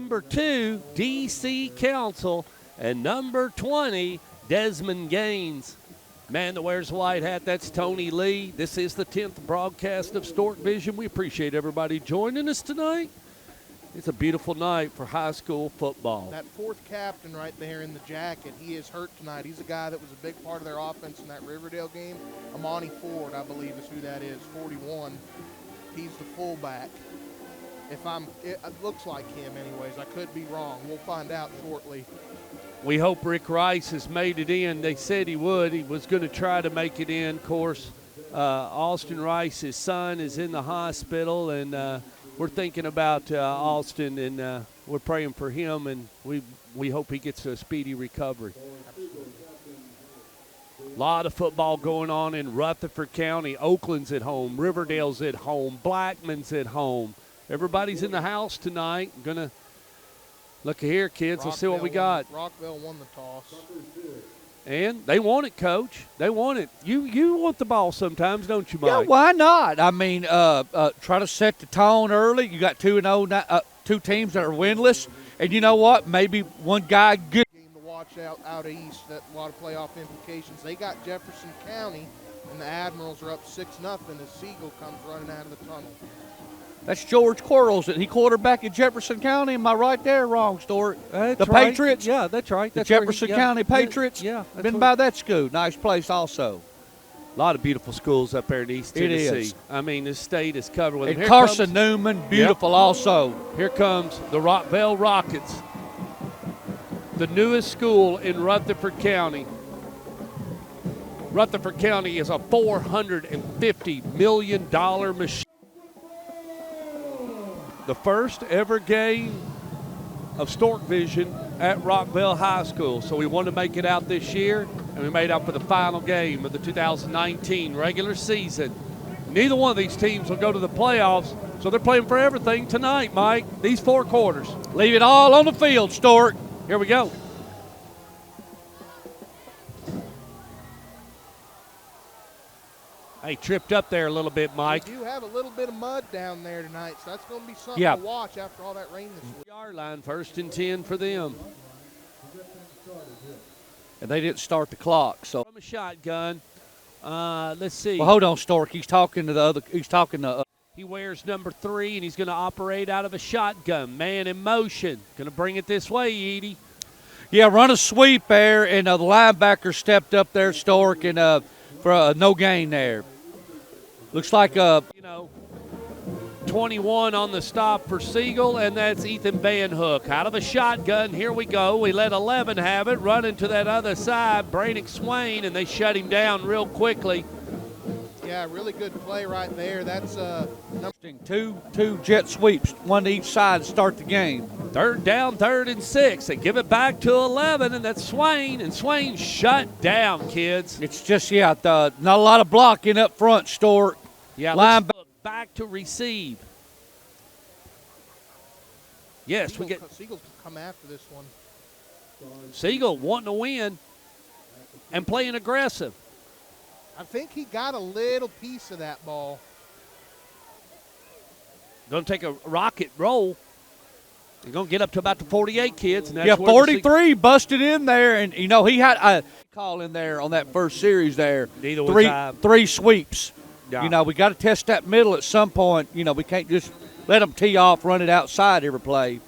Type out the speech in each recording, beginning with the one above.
number 2, D.C. Council, and number 20, Desmond Gaines. Man that wears a white hat, that's Tony Lee. This is the 10th broadcast of Stork Vision. We appreciate everybody joining us tonight. It's a beautiful night for high school football. That fourth captain right there in the jacket, he is hurt tonight. He's a guy that was a big part of their offense in that Riverdale game. Amani Ford, I believe, is who that is, 41. He's the fullback. It looks like him anyways. I could be wrong. We'll find out shortly. We hope Rick Rice has made it in. They said he would. He was going to try to make it in. Of course, Austin Rice, his son, is in the hospital, and we're thinking about Austin, and we're praying for him, and we hope he gets a speedy recovery. A lot of football going on in Rutherford County. Oakland's at home. Riverdale's at home. Blackman's at home. Everybody's in the house tonight. Gonna look here, kids. Let's see what we got. Rockvale won the toss. And they want it, Coach. They want it. You want the ball sometimes, don't you, Mike? Yeah, why not? I mean, try to set the tone early. You got 2-0, 2 teams that are winless, and you know what? Maybe one guy good. Game to watch out east. That a lot of playoff implications. They got Jefferson County, and the Admirals are up 6-0 as Siegel comes running out of the tunnel. That's George Quarles. He quarterback at Jefferson County. Am I right there? Wrong, Stuart. That's the right. Patriots? Yeah, that's right. The Jefferson County Patriots? Yeah. Been by that school. Nice place also. A lot of beautiful schools up there in East Tennessee. It is. I mean, this state is covered with them. And Carson Newman, beautiful also. Here comes the Rockvale Rockets, the newest school in Rutherford County. Rutherford County is a $450 million machine. The first ever game of Stork Vision at Rockvale High School. So we wanted to make it out this year, and we made out for the final game of the 2019 regular season. Neither one of these teams will go to the playoffs, so they're playing for everything tonight, Mike, these 4 quarters. Leave it all on the field, Stork. Here we go. Hey, tripped up there a little bit, Mike. We do have a little bit of mud down there tonight, so that's going to be something to watch after all that rain this week. Yard line, 1st and 10 for them. And they didn't start the clock, so. From a shotgun, let's see. Well, hold on, Stork. He's talking to the other. He's talking to. He wears number 3, and he's going to operate out of a shotgun. Man in motion. Going to bring it this way, Edie. Yeah, run a sweep there, and the linebacker stepped up there, Stork, and for a no gain there. Looks like 21 on the stop for Siegel, and that's Ethan Van Hook. Out of a shotgun, here we go. We let 11 have it, running to that other side, Branick Swain, and they shut him down real quickly. Yeah, really good play right there. That's two jet sweeps, one to each side to start the game. 3rd down, 3rd and 6. They give it back to 11, and that's Swain, and Swain shut down, kids. It's just, not a lot of blocking up front, Stork. Yeah, let's look back to receive. Yes, Siegel's come after this one. Siegel wanting to win and playing aggressive. I think he got a little piece of that ball. Going to take a rocket roll. They're going to get up to about the 48, kids. And that's 43 busted in there, and he had a call in there on that first series there. Neither was three sweeps. Yeah. We got to test that middle at some point. We can't just let them tee off, run it outside every play.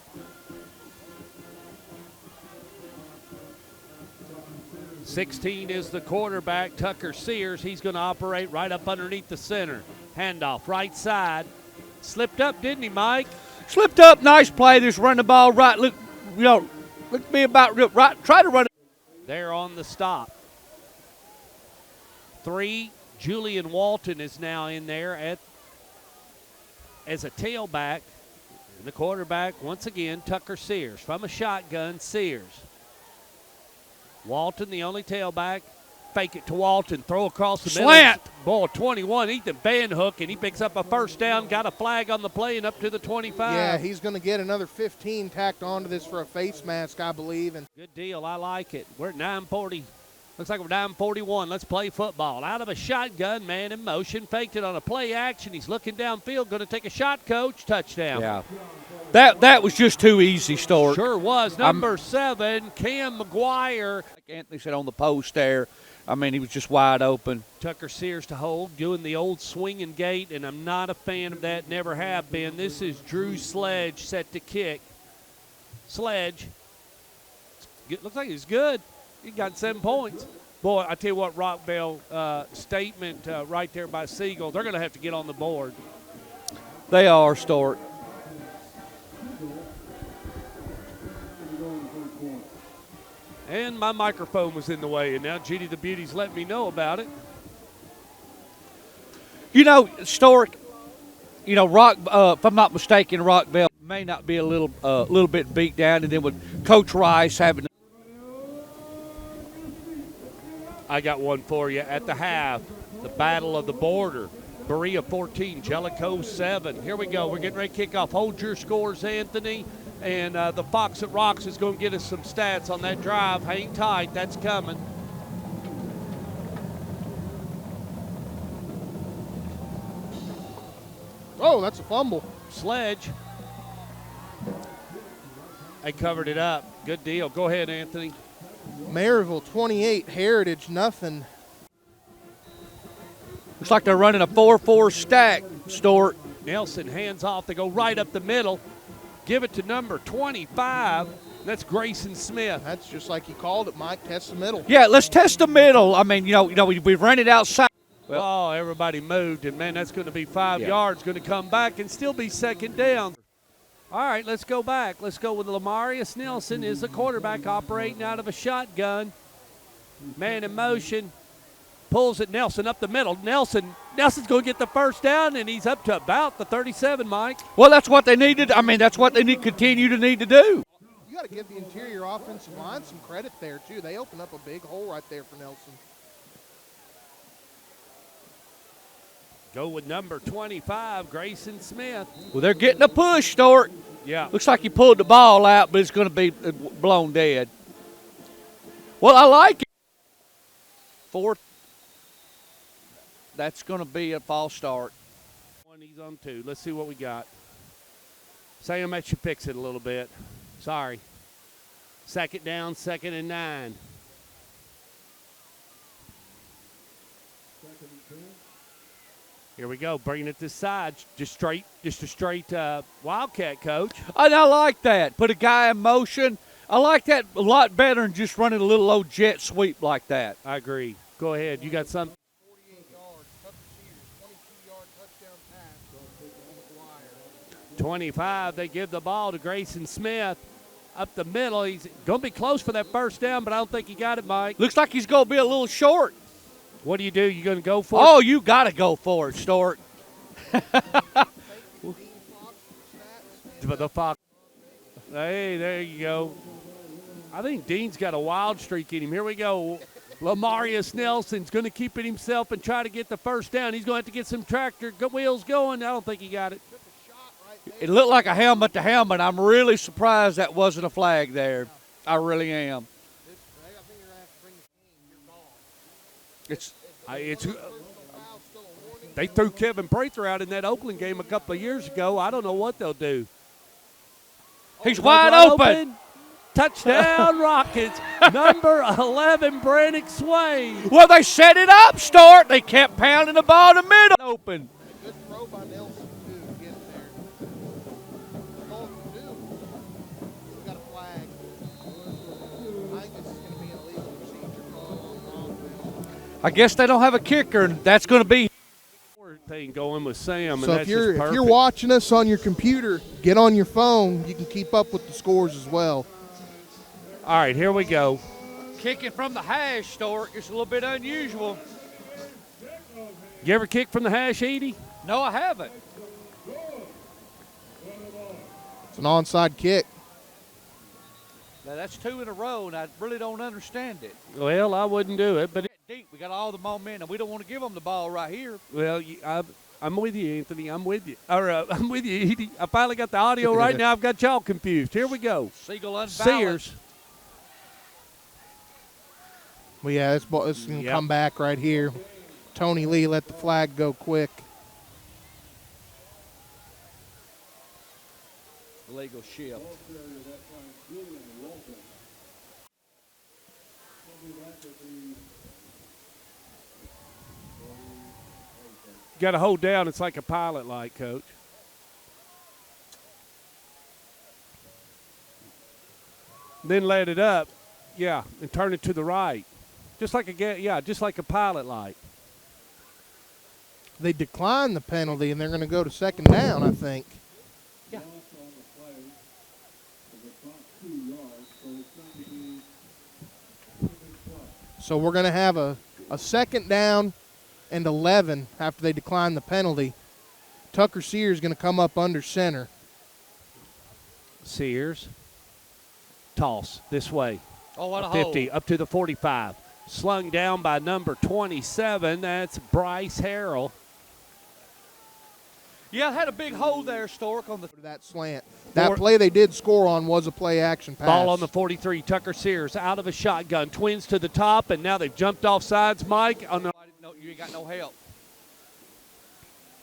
$16 is the quarterback, Tucker Sears. He's going to operate right up underneath the center. Handoff, right side. Slipped up, didn't he, Mike? Slipped up, nice play. Just run the ball right. Look to be about right. Try to run it. They're on the stop. 3, Julian Walton is now in there as a tailback. And the quarterback, once again, Tucker Sears. From a shotgun, Sears. Walton, the only tailback. Fake it to Walton. Throw across the middle. Slant. Ball 21. Ethan Van Hook, and he picks up a 1st down. Got a flag on the play and up to the 25. Yeah, he's going to get another 15 tacked onto this for a face mask, I believe. And good deal. I like it. We're at 9:40. Looks like we're 9:41. Let's play football. Out of a shotgun, man in motion. Faked it on a play action. He's looking downfield. Going to take a shot, Coach. Touchdown. Yeah. That was just too easy, Stork. Sure was. Number 7, Cam McGuire. Like Anthony said on the post there, I mean, he was just wide open. Tucker Sears to hold, doing the old swinging gait, and I'm not a fan of that, never have been. This is Drew Sledge set to kick. Sledge. Looks like he's good. He got 7 points. Boy, I tell you what, Rockvale statement right there by Siegel. They're going to have to get on the board. They are, Stork. And my microphone was in the way, and now Judy the Beauty's letting me know about it. You know, Stork, you know, if I'm not mistaken, Rockvale may not be a little bit beat down, and then with Coach Rice having. I got one for you at the half. The battle of the border. Berea 14, Jellicoe 7. Here we go. We're getting ready to kick off. Hold your scores, Anthony. And the Fox that Rocks is going to get us some stats on that drive. Hang tight. That's coming. Oh, that's a fumble. Sledge. They covered it up. Good deal. Go ahead, Anthony. Maryville 28, Heritage nothing. Looks like they're running a 4-4 stack, Stork. Nelson hands off. They go right up the middle. Give it to number 25. That's Grayson Smith. That's just like you called it, Mike. Test the middle. Yeah, let's test the middle. I mean, we've run it outside. Well, oh, everybody moved, and, man, that's going to be 5 yards. Going to come back and still be second down. All right, let's go back. Let's go with Lamarius Nelson is the quarterback operating out of a shotgun. Man in motion. Pulls it, Nelson up the middle. Nelson's going to get the first down, and he's up to about the 37, Mike. Well, that's what they needed. I mean, that's what they continue to need to do. You got to give the interior offensive line some credit there, too. They opened up a big hole right there for Nelson. Go with number 25, Grayson Smith. Well, they're getting a push, Stork. Yeah. Looks like he pulled the ball out, but it's going to be blown dead. Well, I like it. Fourth. That's going to be a false start. He's on 2. Let's see what we got. Sam, that should fix it a little bit. Sorry. Second down, 2nd and 9. Here we go, bringing it this side. Just a straight Wildcat, coach. And I like that. Put a guy in motion. I like that a lot better than just running a little old jet sweep like that. I agree. Go ahead. You got something? 48 yards, tough receivers, 22-yard touchdown pass. 25. They give the ball to Grayson Smith. Up the middle. He's going to be close for that first down, but I don't think he got it, Mike. Looks like he's going to be a little short. What do? You going to go for it? Oh, you got to go for it, Stork. The Fox. Hey, there you go. I think Dean's got a wild streak in him. Here we go. Lamarius Nelson's going to keep it himself and try to get the first down. He's going to have to get some tractor wheels going. I don't think he got it. It looked like a helmet to helmet. I'm really surprised that wasn't a flag there. I really am. They threw Kevin Prather out in that Oakland game a couple of years ago. I don't know what they'll do. He's wide open. Touchdown, Rockets. Number 11, Brannick Swain. Well, they set it up, Stork. They kept pounding the ball in the middle. Open. Good throw by Nelson, too, to get there. Going for 2. Still got a flag. I think this is going to be an illegal procedure call on Rockvale. I guess they don't have a kicker, and that's going to be thing going with Sam. So and if you're watching us on your computer, get on your phone. You can keep up with the scores as well. All right, here we go. Kicking from the hash, Stork. It's a little bit unusual. You ever kick from the hash, Edie? No, I haven't. It's an onside kick. Now, that's 2 in a row, and I really don't understand it. Well, I wouldn't do it, but Deep. We got all the momentum. We don't want to give them the ball right here. Well, I'm with you, Anthony. I'm with you. I'm with you, Edie. I finally got the audio right now. I've got y'all confused. Here we go. Siegel unbalanced. Sears. Well, yeah, this is going to come back right here. Tony Lee let the flag go quick. Lee. illegal shift. Got to hold down. It's like a pilot light, Coach. Then let it up, yeah, and turn it to the right, just like a pilot light. They decline the penalty, and they're going to go to second down, I think. Yeah. So we're going to have a second down and 11 after they decline the penalty. Tucker Sears is going to come up under center. Sears, toss this way. Oh, what a 50 hole. up to the 45. Slung down by number 27. That's Bryce Harrell. Yeah, it had a big hole there, Stork, on the That slant. That play they did score on was a play action pass. Ball on the 43. Tucker Sears out of a shotgun. Twins to the top, and now they've jumped off sides, Mike. On the No, you ain't got no help.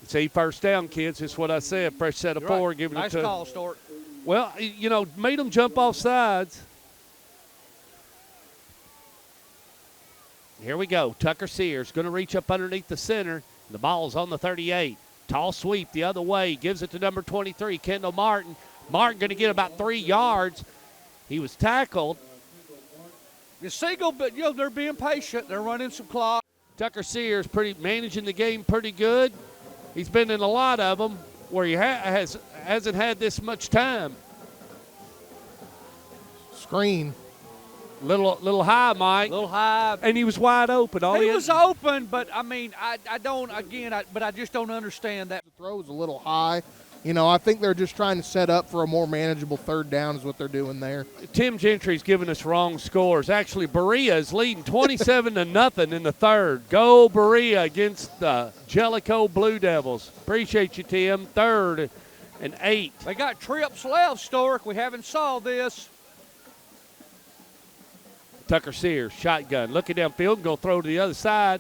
See, first down, kids. That's what I said. Fresh set of You're four. right. Giving Nice it to. call, Stork. Well, made them jump off sides. Here we go. Tucker Sears going to reach up underneath the center. The ball's on the 38. Tall sweep the other way. Gives it to number 23, Kendall Martin. Martin going to get about 3 yards. He was tackled. The Siegel, but they're being patient. They're running some clock. Tucker Sears managing the game pretty good. He's been in a lot of them where he hasn't had this much time. Screen. Little high, Mike. Little high. And he was wide open. He was open, but I mean, I just don't understand that. The throw is a little high. I think they're just trying to set up for a more manageable third down is what they're doing there. Tim Gentry's giving us wrong scores. Actually, Berea is leading 27-0 in the third. Go Berea against the Jellicoe Blue Devils. Appreciate you, Tim. 3rd and 8. They got trips left, Stork. We haven't saw this. Tucker Sears, shotgun, looking downfield, going to throw to the other side.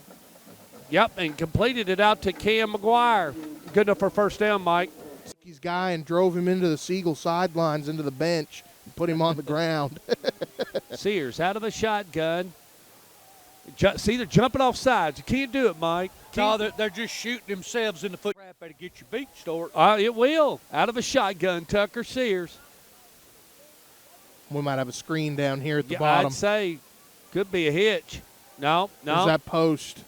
Yep, and completed it out to Cam McGuire. Good enough for first down, Mike. His guy and drove him into the Siegel sidelines, into the bench, and put him on the ground. Sears out of a shotgun. See, they're jumping off sides. You can't do it, Mike. No, they're just shooting themselves in the foot. Crap, better get your beat, Stork. It will. Out of a shotgun, Tucker Sears. We might have a screen down here at the bottom. I'd say could be a hitch. No. There's that post.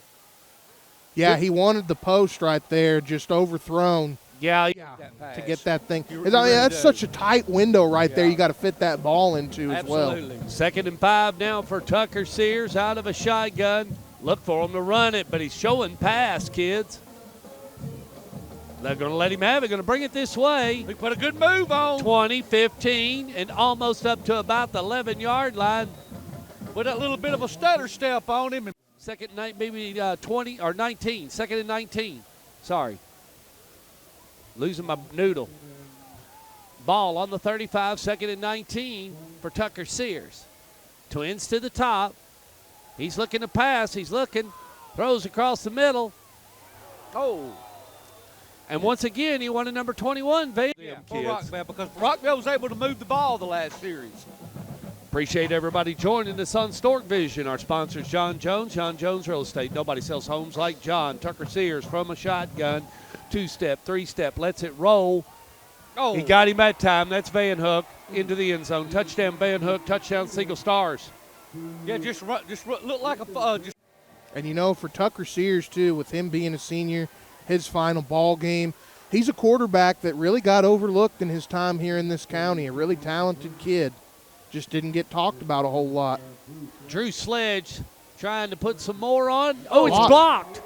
Yeah, he wanted the post right there, just overthrown. Yeah. To get that thing. That's such a tight window right there you got to fit that ball into as well. Absolutely. 2nd and 5 now for Tucker Sears out of a shotgun. Look for him to run it, but he's showing pass, kids. They're going to let him have it. Going to bring it this way. They put a good move on. 20, 15, and almost up to about the 11-yard line. Put a little bit of a stutter step on him. Second night, maybe 20 or 19. 2nd and 19. Sorry. Losing my noodle. Ball on the 35, 2nd and 19 for Tucker Sears. Twins to the top. He's looking to pass. He's looking. Throws across the middle. Oh. And once again, he wanted number 21, Van. Yeah, for Rockvale, because Rockvale was able to move the ball the last series. Appreciate everybody joining us on Stork Vision. Our sponsor is John Jones. John Jones Real Estate. Nobody sells homes like John. Tucker Sears from a shotgun. 2-step, 3-step. Lets it roll. Oh. He got him that time. That's Van Hook into the end zone. Touchdown, Van Hook. Touchdown, Siegel Stars. Yeah, just look like a. And for Tucker Sears too, with him being a senior, his final ball game, he's a quarterback that really got overlooked in his time here in this county. A really talented kid, just didn't get talked about a whole lot. Drew Sledge trying to put some more on. Oh, it's blocked.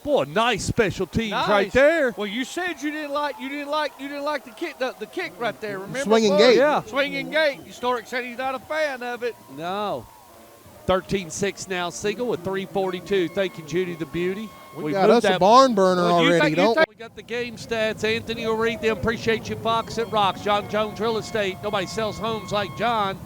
Boy, nice special teams right there. Well, you said you didn't like the kick right there. Remember? Swinging gate. Yeah. Swinging gate. Stork said he's not a fan of it. No. 13-6 now, Siegel with 3:42. Thank you, Judy the Beauty. We got us a barn burner already, don't we? We got the game stats. Anthony will read them. Appreciate you, Fox at Rocks. John Jones Real Estate. Nobody sells homes like John.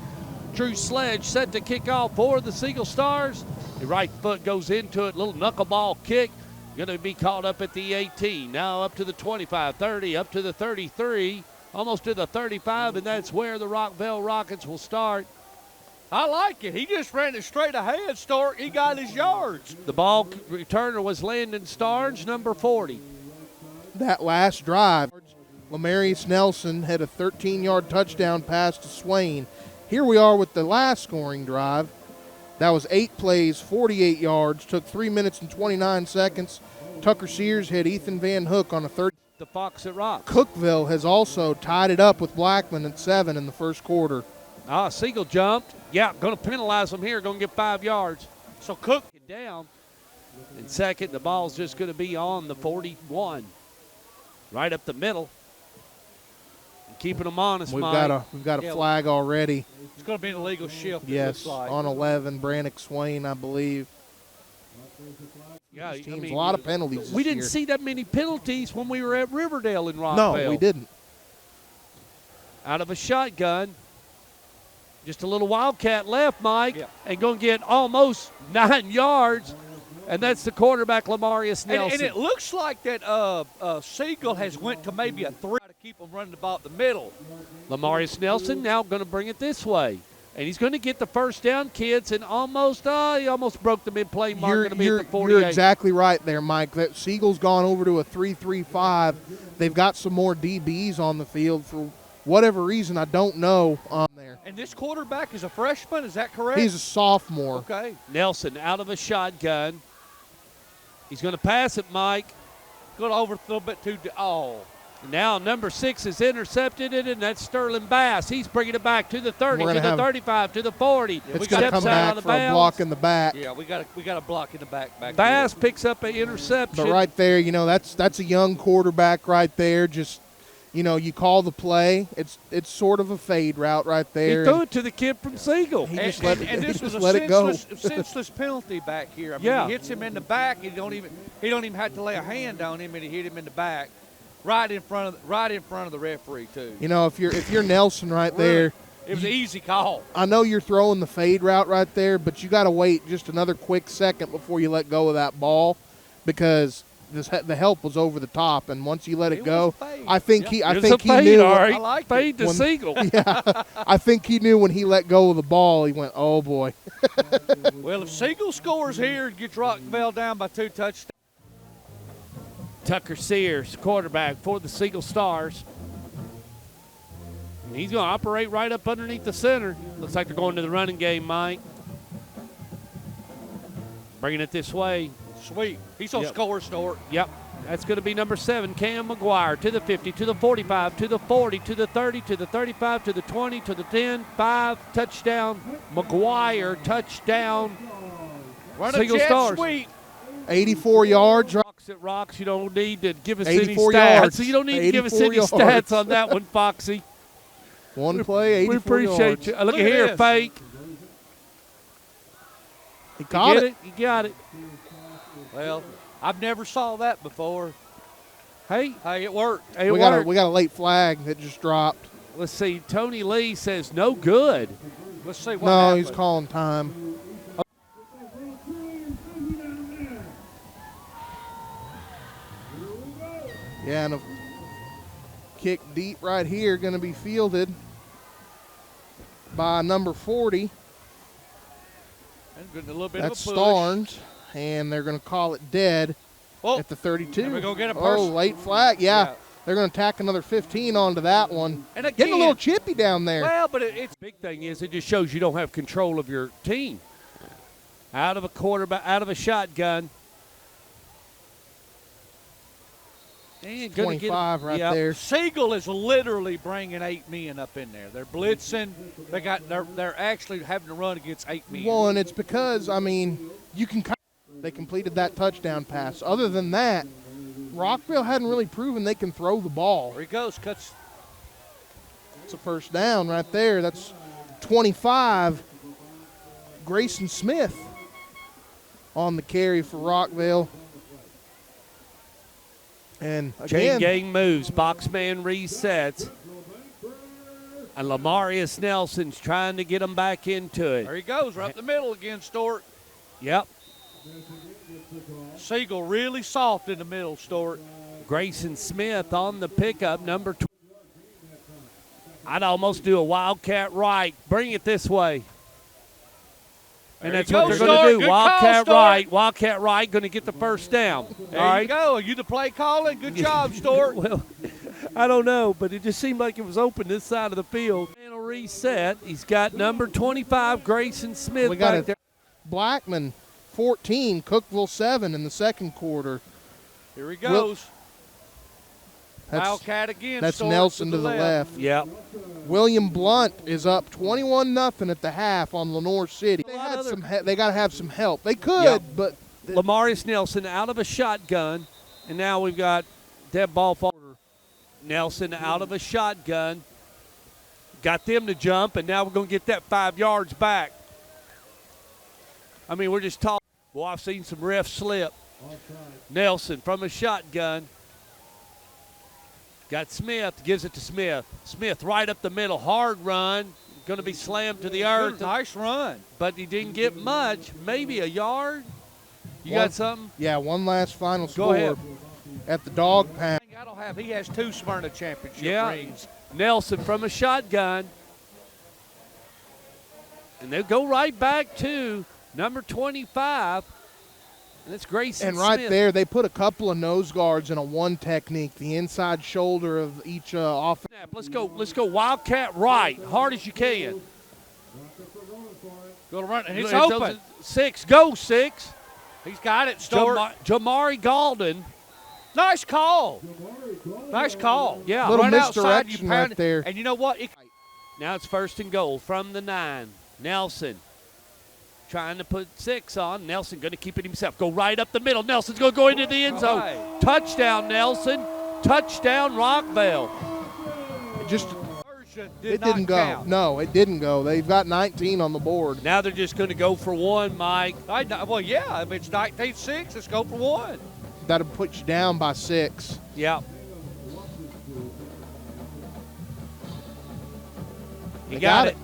Drew Sledge set to kick off for the Siegel Stars. The right foot goes into it. Little knuckleball kick. Going to be caught up at the 18. Now up to the 25, 30, up to the 33. almost to the 35, and that's where the Rockvale Rockets will start. I like it. He just ran it straight ahead, Stork. He got his yards. The ball returner was Landon Starnes, number 40. That last drive, Lamarius Nelson had a 13-yard touchdown pass to Swain. Here we are with the last scoring drive. That was 8 plays, 48 yards, took 3 minutes and 29 seconds. Tucker Sears hit Ethan Van Hook on a 30. The Fox at Rock. Cookville has also tied it up with Blackman at 7 in the first quarter. Siegel jumped. Yeah, going to penalize them here, going to get 5 yards. So Cook down. And second, the ball's just going to be on the 41. Right up the middle. And keeping them honest, We've Mike. got a flag already. It's going to be an illegal shift. Yes, it looks like. on 11, Brannick Swain, I believe. Yeah, A lot of penalties We this didn't year. see that many penalties when we were at Riverdale in Rockvale. No, we didn't. Out of a shotgun. Just a little wildcat left, Mike, Yeah. and going to get almost 9 yards. And that's the quarterback, Lamarius Nelson. And it looks like that Siegel has went to maybe a 3 to keep them running the ball at the middle. Lamarius Nelson now going to bring it this way. And he's going to get the first down, kids, and he almost broke the mid-play mark. Going to be at the 48. You're exactly right there, Mike. That Siegel's gone over to a 3-3-5. They've got some more DBs on the field for whatever reason. I don't know on there. And this quarterback is a freshman, is that correct? He's a sophomore. Okay. Nelson out of a shotgun. He's going to pass it, Mike. Going over a little bit too. Now number 6 has intercepted it, and that's Sterling Bass. He's bringing it back to the 30, We're to gonna the 35, to the 40. It's going to come back for a block in the back. Yeah, we got a block in the back Bass here. picks up an interception. But right there, that's a young quarterback right there. Just, you call the play. It's sort of a fade route right there. He threw it to the kid from Siegel. He just let it go. go. Senseless penalty back here. I mean, Yeah. he hits him in the back. He don't even have to lay a hand on him, and he hit him in the back, right in front of the referee too. If you're Nelson right there, It was an easy call. I know you're throwing the fade route right there, but you got to wait just another quick second before you let go of that ball, because the help was over the top, and once you let it go, I think he knew. All right. I like fade to Siegel. Yeah, I think he knew when he let go of the ball. He went, "Oh boy." Well, if Siegel scores here and gets Rockvale down by 2 touchdowns. Tucker Sears, quarterback for the Siegel Stars. And he's going to operate right up underneath the center. Looks like they're going to the running game, Mike. Bringing it this way. Sweet. He's on score, Snort. Yep. That's going to be number 7, Cam McGuire, to the 50, to the 45, to the 40, to the 30, to the 35, to the 20, to the 10, 5, touchdown. McGuire, touchdown. Run Siegel a jet Stars. sweep. 84 yards. Rocks at Rocks. You don't need to give us any 84 stats. yards. You don't need to give us 84 any yards. stats on that one, Foxy. One play, 84 We appreciate yards. you. Look Look at at here, this. fake. He caught Get it. it? You got it. Well, I've never saw that before. Hey, Hey, it worked. it We worked. got a late flag that just dropped. Let's see. Tony Lee says no good. Let's see what No, happened. he's calling time. Yeah, and a kick deep right here going to be fielded by number 40. And getting a little bit That's of a push. Starnes, and they're going to call it dead Oh, at the 32. and we're gonna get a Oh, person. late flag. Yeah, Yeah. they're going to tack another 15 onto that one. And Getting a little again- chippy down there. well, but it's Big thing is it just shows you don't have control of your team. Out of a quarterback, out of a shotgun. And gonna get 25 right Yep. there. Siegel is literally bringing 8 men up in there. They're blitzing. They're actually having to run against 8 men. Well, and it's because, you can they completed that touchdown pass. Other than that, Rockvale hadn't really proven they can throw the ball. There he goes. Cuts. It's a first down right there. That's 25. Grayson Smith on the carry for Rockvale. And Chain again, gang moves. Boxman resets. And Lamarius Nelson's trying to get them back into There it. he goes. Right up the middle again, Stort. Yep. Siegel really soft in the middle, Stort. Grayson Smith on the pickup, number 20. I'd almost do a wildcat right. Bring it this way. And There that's you what go, they're going to Stuart. do. Good Wildcat call, right. Stuart. Wildcat right, going to get the first down. There All you right? go. Are you the play calling? Good job, Stuart. Well, I don't know, but it just seemed like it was open this side of the field. Final reset. He's got number 25, Grayson Smith, We got back it. there. Blackman 14, Cookville 7 in the second quarter. Here he goes. That's, Wildcat again. that's Stuart, Nelson to the left. Yep. William Blunt is up 21-0 at the half on Lenore City. They lot had other- some. They got to have some help. They could, Yep. but Lamarius Nelson out of a shotgun, and now we've got dead ball fall. Nelson out of a shotgun. Got them to jump, and now we're going to get that 5 yards back. I mean, we're just talking. Boy, I've seen some refs slip. Nelson from a shotgun. Got Smith, gives it to Smith. Smith right up the middle, hard run. Going to be slammed to the earth. Nice run. But he didn't get much, maybe a yard. You One- got something? yeah, one last final Go score ahead. at the dog pound. I don't have. He has 2 Smyrna championship Yeah. rings. Nelson from a shotgun. And they'll go right back to number 25. And it's Grayson And right Smith. there, they put a couple of nose guards in a one technique, the inside shoulder of each offense. Snap. Let's go Wildcat right, hard as you can. Go to run, and it's It's open. 6, go 6. He's got it, Stuart. Jamari Galden. Nice call. Nice call. Yeah. Little Run outside, you misdirection pound right there. And you know what? Now it's 1st and goal from the 9. Nelson trying to put 6 on. Nelson going to keep it himself. Go right up the middle. Nelson's going to go into the end zone. Right. Touchdown, Nelson. Touchdown, Rockvale. It didn't go. Count. No, it didn't go. They've got 19 on the board. Now they're just going to go for 1, Mike. Well, yeah. If it's 19-6, let's go for 1. That'll put you down by 6. Yep. He They got it.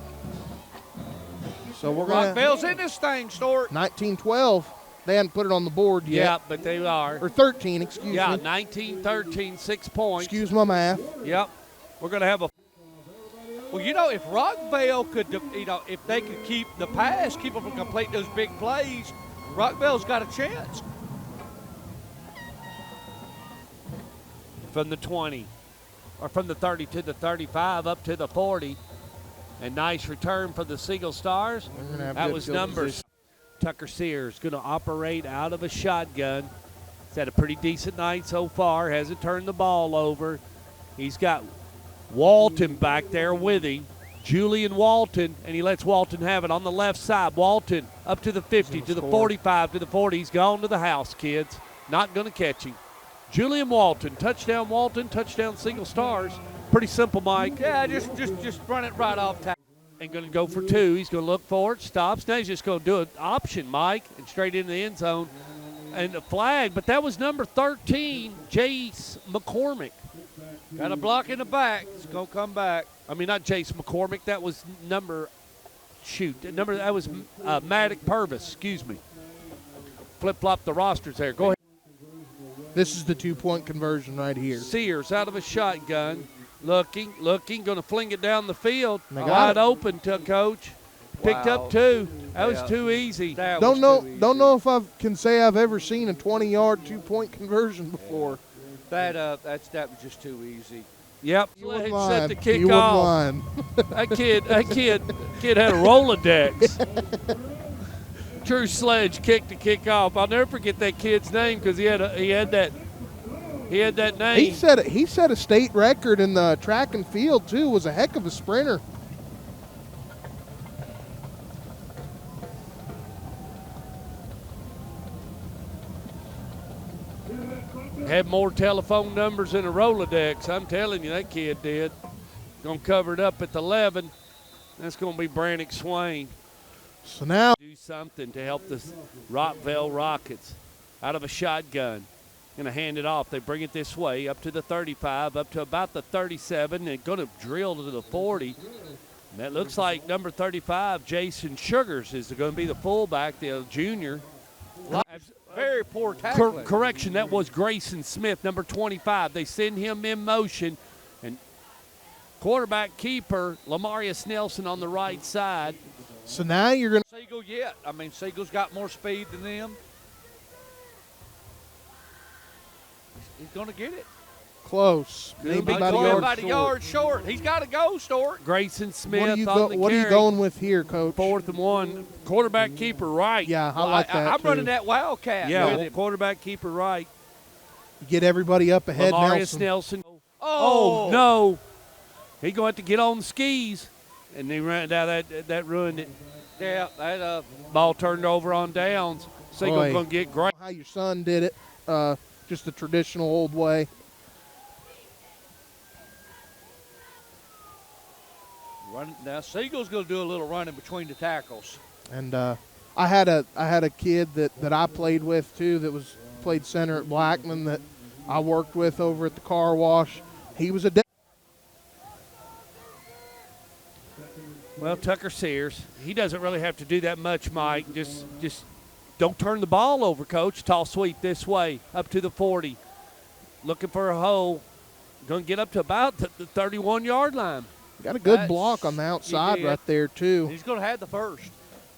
So we're going to Rockvale's in this thing, Stuart. 19-12. They hadn't put it on the board Yeah, yet. but they are. Or 13, excuse Yeah, me. 19-13, 6 points. Excuse my math. Yep. We're going to have a Well, you know, if Rockvale could, if they could keep the pass, keep them from completing those big plays, Rockvale's got a chance. from the 20, or from the 30 to the 35, up to the 40. And nice return for the Siegel Stars. They're gonna have That good was field numbers. position. Tucker Sears going to operate out of a shotgun. He's had a pretty decent night so far. Hasn't turned the ball over. He's got Walton back there with him. Julian Walton, and he lets Walton have it on the left side. Walton up to the 50, to the 45, to the 40. He's gone to the house, kids. Not going to catch him. Julian Walton, touchdown Siegel Stars. Pretty simple, Mike. Yeah, just run it right off tackle. And going to go for 2. He's going to look for it, stops. Now he's just going to do an option, Mike, and straight into the end zone. And a flag, but that was number 13, Jace McCormick. Got a block in the back. It's going to come back. I mean, not Jace McCormick. That was that was Maddox Purvis, excuse me. Flip-flop the rosters there. Go ahead. This is the 2-point conversion right here. Sears out of a shotgun. Looking, going to fling it down the field. They got Wide it. open to Coach. Picked Wow. up 2. That was Yeah. too easy. That Don't was too know easy. if I can say I've ever seen a 20-yard 2-point conversion before. That was just too easy. Yep. You wouldn't Sledge set mind. the kick You wouldn't off. mind. That kid had a Rolodex. True Sledge kicked the kick off. I'll never forget that kid's name because he had that name. He set a state record in the track and field too. Was a heck of a sprinter. Had more telephone numbers than a Rolodex. I'm telling you, that kid did. Going to cover it up at the 11. That's going to be Brannick Swain. So now Do something to help the Rockvale Rockets out of a shotgun. Going to hand it off. They bring it this way up to the 35, up to about the 37. And going to drill to the 40. And that looks like number 35, Jason Sugars, is going to be the fullback, the junior. Very poor tackling. Correction, that was Grayson Smith, number 25. They send him in motion, and Quarterback keeper, Lamarius Nelson on the right side. So now you're going to Siegel yet. I mean, Siegel's got more speed than them. He's going to get it. close. Maybe about a yard short. He's got to go, Stort. Grayson Smith What are you, on the what are you carry. going with here, Coach? 4th and 1. Quarterback keeper right. Yeah, I like that I'm too. running that Wildcat. Yeah, with him. quarterback keeper right. Get everybody up ahead. Lamarius Nelson. Oh, no. He's going to have to get on the skis. And he ran down that ruined it. Yeah, that Ball turned over on downs. Siegel's going to get great. How your son did it, just the traditional old way. Now Siegel's going to do a little running between the tackles. And I had a kid that I played with too that played center at Blackman that I worked with over at the car wash. He was a Well, Tucker Sears, he doesn't really have to do that much, Mike. Just don't turn the ball over, Coach. Toss sweep this way, up to the 40. Looking for a hole. Going to get up to about the 31-yard line. got a good block on the outside right there too. He's going to have the first.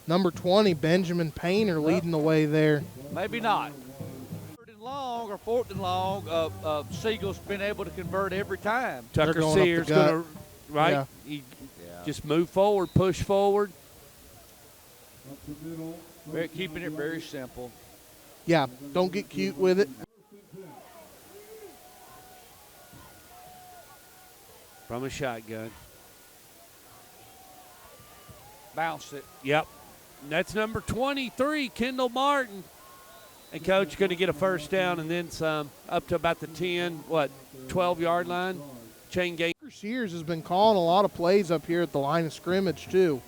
Number 20, Benjamin Painter, leading the way there. Maybe not. 3rd and long or 4th and long, Siegel's been able to convert every time. Tucker Sears going to, right? Yeah. He just move forward, push forward. Keeping it very simple. Yeah, don't get cute with it. From a shotgun. Bounced it. Yep. That's number 23, Kendall Martin. And Coach going to get a first down and then some, up to about the 12-yard line. Chain game. Sears has been calling a lot of plays up here at the line of scrimmage too.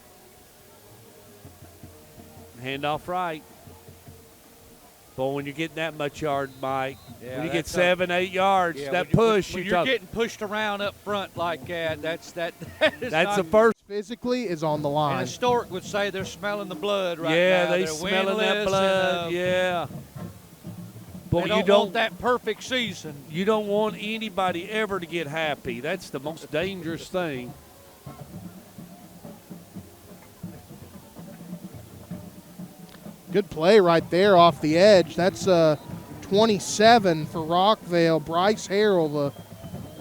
Handoff right. Boy, when you're getting that much yard, Mike, when you get 7, 8 yards, that push. When you're getting pushed around up front like that, that's the first. Physically is on the line. And Stork would say they're smelling the blood right now. Yeah, they're smelling that blood. Yeah. Boy, you don't want that perfect season. You don't want anybody ever to get happy. That's the most dangerous thing. Good play right there off the edge. That's 27 for Rockvale. Bryce Harrell, the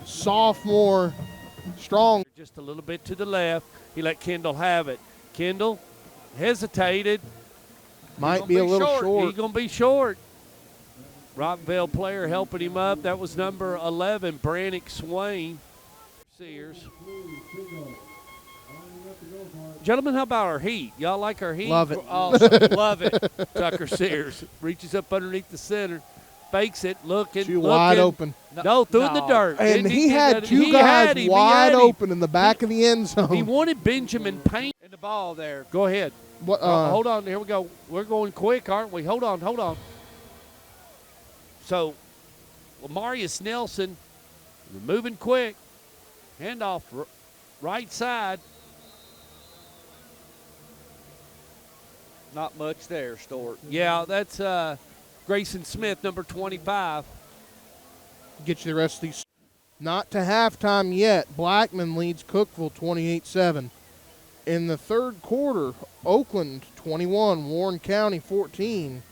sophomore, strong. Just a little bit to the left. He let Kendall have it. Kendall hesitated. Might be a little short. He's going to be short. Rockvale player helping him up. That was number 11, Brannick Swain. Sears. Gentlemen, how about our heat? Y'all like our heat? Love it. Awesome. Love it. Tucker Sears reaches up underneath the center, fakes it, looking. Wide open. No, threw in the dirt. And he had two guys wide open in the back of the end zone. He wanted Benjamin Payne. In the ball there. Go ahead. What, hold on. Here we go. We're going quick, aren't we? Hold on. So, Lamarius Nelson, moving quick. Handoff right side. Not much there, Stort. Yeah, that's Grayson Smith, number 25. Get you the rest of these. Not to halftime yet. Blackman leads Cookeville 28-7. In the third quarter, Oakland 21, Warren County 14.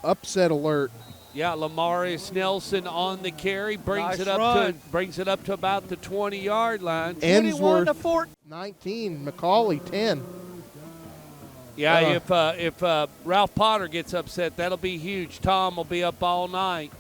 Upset alert. Yeah, Lamarius Nelson on the carry brings it up to about the 20-yard line. Ensworth 21-14. 19, McCauley 10. Yeah, if Ralph Potter gets upset, that'll be huge. Tom will be up all night.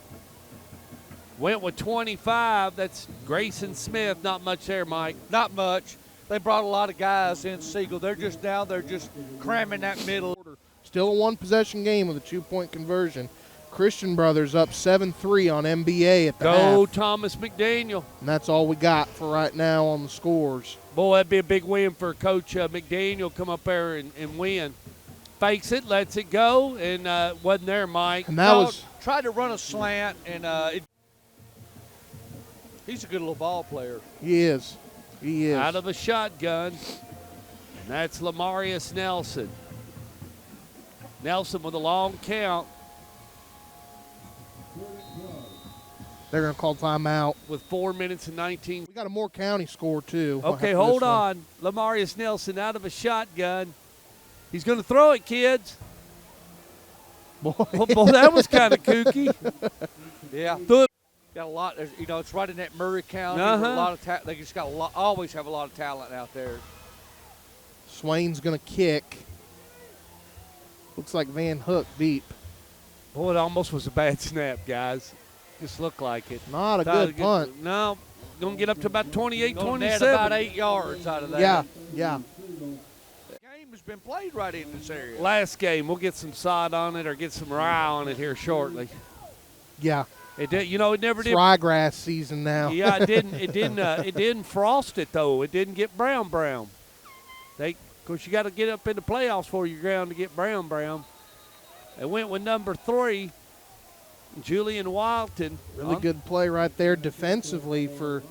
Went with 25. That's Grayson Smith. Not much there, Mike. Not much. They brought a lot of guys in Siegel. They're just down there just cramming that middle. Still a one-possession game with a 2-point conversion. Christian Brothers up 7-3 on MBA at the half. Go Thomas McDaniel. And that's all we got for right now on the scores. Boy, that'd be a big win for Coach McDaniel. Come up there and win. Fakes it, lets it go, and wasn't there, Mike. And that was tried to run a slant, and he's a good little ball player. He is. Out of a shotgun, and that's Lamarius Nelson. Nelson with a long count. They're going to call timeout. with 4 minutes and 19. We got a Moore County score, too. Okay, after hold this one. on. Lamarius Nelson out of a shotgun. He's going to throw it, kids. Boy. Boy, that was kind of kooky. Yeah. Threw it. Got a lot. You know, it's right in that Murray County. Uh-huh. Where a lot of they just got always have a lot of talent out there. Swain's going to kick. Looks like Van Hook deep. Boy, it almost was a bad snap, guys. Just looked like it. Not a good punt. No, going to get up to about 28, Gonna 27. net about 8 yards out of that. Yeah, yeah. The game has been played right in this area. Last game, we'll get some sod on it or get some rye on it here shortly. Yeah. It did, you know, it never did. Ryegrass season now. Yeah, it didn't. It didn't frost it though. It didn't get brown. Of course, you got to get up in the playoffs for your ground to get brown. They went with number 3, Julian Wilton. Really good play right there defensively for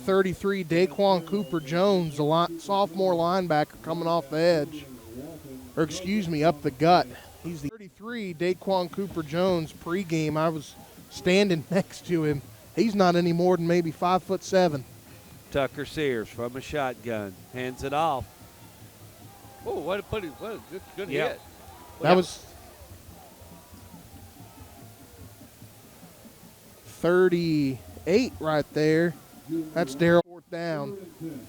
33, Daquan Cooper-Jones, the sophomore linebacker coming off the edge. Or excuse me, up the gut. He's the 33, Daquan Cooper-Jones pregame. I was standing next to him. He's not any more than maybe 5'7". Tucker Sears from a shotgun hands it off. Oh, what a good Yeah. hit. That was 38 right there. That's Darryl, fourth down.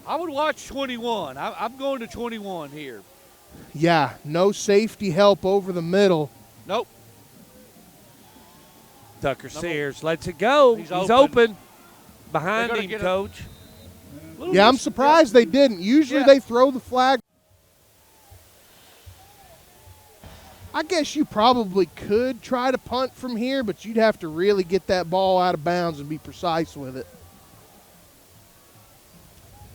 I would watch 21. I'm going to 21 here. Yeah, no safety help over the middle. Nope. Tucker Sears lets it go. He's He's open. open. Behind They're gonna him, get coach. Yeah, I'm surprised they didn't. Usually Yeah. they throw the flag. I guess you probably could try to punt from here, but you'd have to really get that ball out of bounds and be precise with it.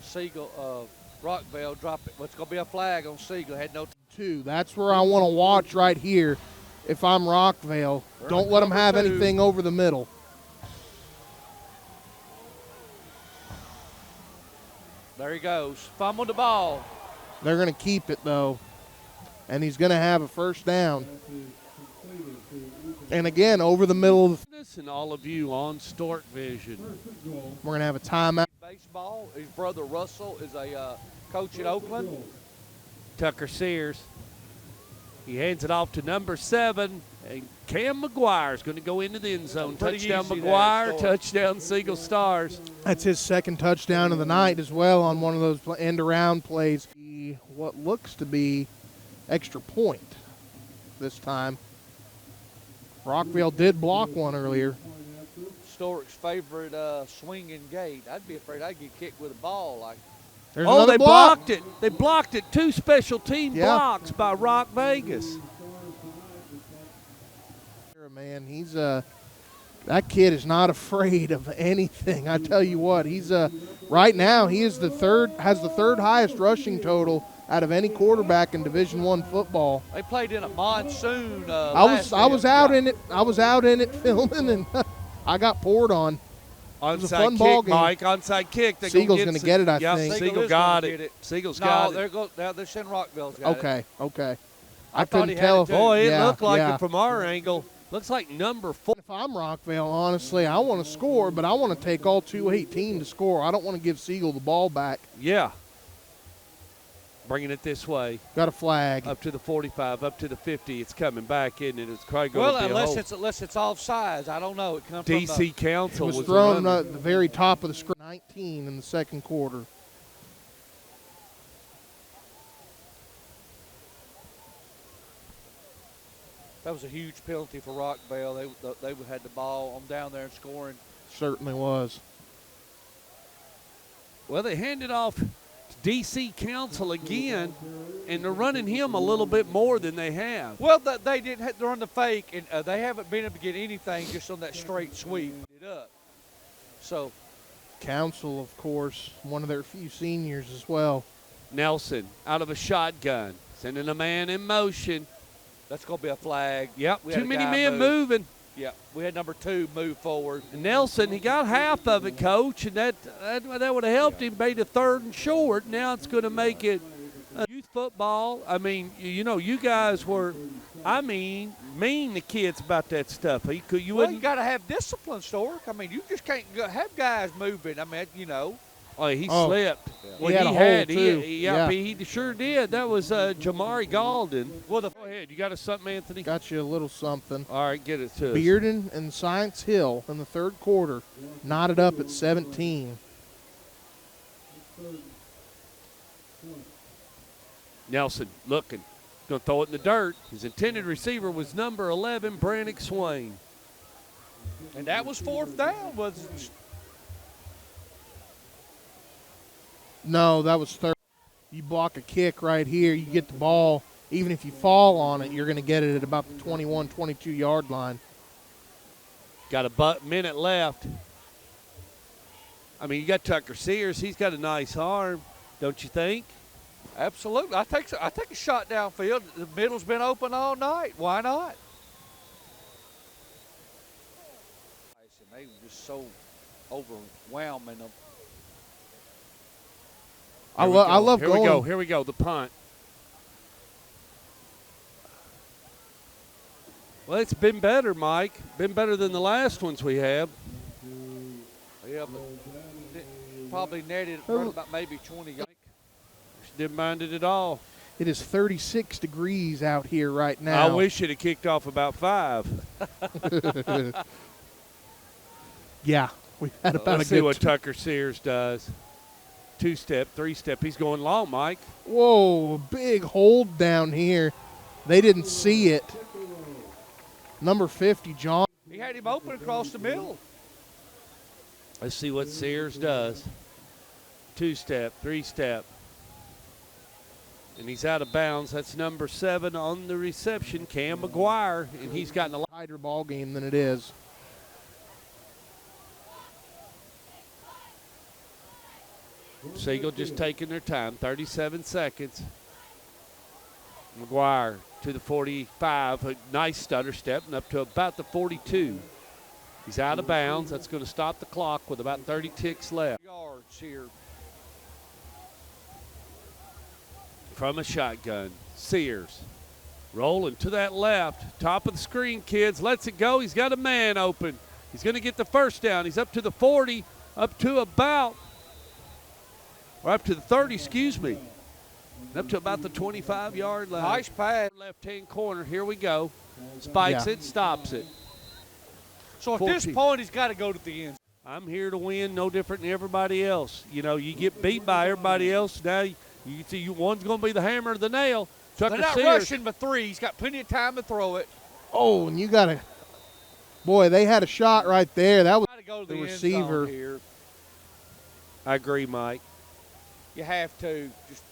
Siegel, Rockvale, drop it. What's going to be a flag on Siegel? Had no. Two. That's where I want to watch right here. If I'm Rockvale, don't let them have Number 2. anything over the middle. There he goes. Fumbled the ball. They're going to keep it, though. And he's going to have a first down. And again, over the middle of the And all of you on Stork Vision. we're going to have a timeout. Baseball. His brother Russell is a coach at Oakland. Tucker Sears. He hands it off to number 7. And Cam McGuire is going to go into the end zone. Pretty Touchdown easy McGuire, there, touchdown Siegel Stars. That's his second touchdown of the night as well on one of those end-around plays. What looks to be extra point this time. Rockvale did block one earlier. Stork's favorite swinging gate. I'd be afraid I'd get kicked with a ball. Like There's Oh, another they block. blocked it. They blocked it. 2 special team Yeah. blocks by Rock Vegas. Man, he's that kid is not afraid of anything. I tell you what, he's right now he is has the third highest rushing total out of any quarterback in Division I football. they played in a monsoon. I was out in it. I was out in it filming, and I got poured on. was a fun Onside ball kick, game. Mike. Onside kick. They're Siegel's gonna gonna get it, I Yep, think. Siegel is got gonna it. get it. Siegel's No, got they're it. go. They're saying Rockville's got it. Okay. I I thought couldn't he had tell it if too. Boy, it yeah, looked like yeah. it from our angle. Looks like number 4. If I'm Rockvale, honestly, I want to score, but I want to take all 218 to score. I don't want to give Siegel the ball back. Yeah. Bringing it this way. Got a flag. Up to the 45, up to the 50. It's coming back, isn't it? It's probably going Well, to be a hold. unless it's offsides, I don't know. It comes DC It Council was was thrown running. at the very top of the screen. 19 in the second quarter. That was a huge penalty for Rockvale. They had the ball on down there and scoring. Certainly was. Well, they handed off to DC Council again, and they're running him a little bit more than they have. Well, they didn't have to run the fake, and they haven't been able to get anything just on that straight sweep. It up. So Council, of course, one of their few seniors as well. Nelson out of a shotgun, sending a man in motion. that's going to be a flag. Yep, We had too a many guy men move. moving. Yeah, we had number 2 move forward. And Nelson, he got half of it, Coach, and that would have helped him. Made a 3rd and short. Now it's going to make it youth football. I mean, you know, you guys were. I mean the kids about that stuff. You Well, wouldn't. you got to have discipline, Stork. I mean, you just can't have guys moving. I mean, Oh, he slipped. He had a hole, too. Yeah. He sure did. That was Jamari Galden. Well, go ahead. You got us something, Anthony? Got you a little something. All right, get it to us. Bearden and Science Hill in the third quarter knotted up at 17. Nelson looking. Going to throw it in the dirt. His intended receiver was number 11, Brannick Swain. And that was fourth down. No, that was third. You block a kick right here, you get the ball. Even if you fall on it, you're going to get it at about the 21, 22-yard line. Got a minute left. I mean, you got Tucker Sears. He's got a nice arm, don't you think? Absolutely. I take a shot downfield. The middle's been open all night. Why not? They were just so overwhelming. I love going. Here we go. The punt. Well, it's been better, Mike. Been better than the last ones we have. Yeah, but probably netted right about maybe 20 yards. Didn't mind it at all. It is 36 degrees out here right now. I wish it had kicked off about 5. Yeah, we had about Let's see what Tucker Sears does. 2-step, 3-step. He's going long, Mike. Whoa, big hold down here. They didn't see it. Number 50, John. He had him open across the middle. Let's see what Sears does. 2-step, 3-step. And he's out of bounds. That's number 7 on the reception, Cam McGuire, and he's gotten a lot tighter ball game than it is. Siegel just taking their time, 37 seconds. McGuire to the 45, a nice stutter step, and up to about the 42. He's out of bounds. That's going to stop the clock with about 30 ticks left. Yards here. From a shotgun, Sears rolling to that left, top of the screen, kids, lets it go. He's got a man open. He's going to get the first down. He's up to the 40, up to about, or up to the 30, excuse me, up to about the 25-yard line. Nice pass. Left-hand corner, here we go. Spikes it, stops it. So at this point, he's got to go to the end. I'm here to win, no different than everybody else. You know, you get beat by everybody else, now you see, one's going to be the hammer or the nail. They're not rushing but 3. He's got plenty of time to throw it. Oh, and you got to – boy, they had a shot right there. That was go to the the receiver. Here. I agree, Mike. You have to. Just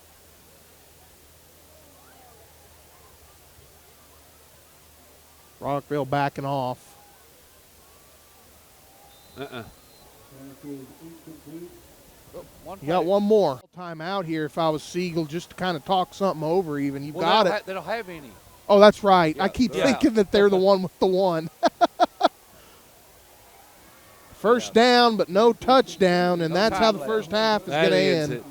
Rockvale backing off. You got one more. Time out here if I was Siegel, just to kind of talk something over even. You've got it. They don't have any. Oh, that's right. I keep thinking that they're the one with the one. First down, but no touchdown, and that's how the first half is going to end.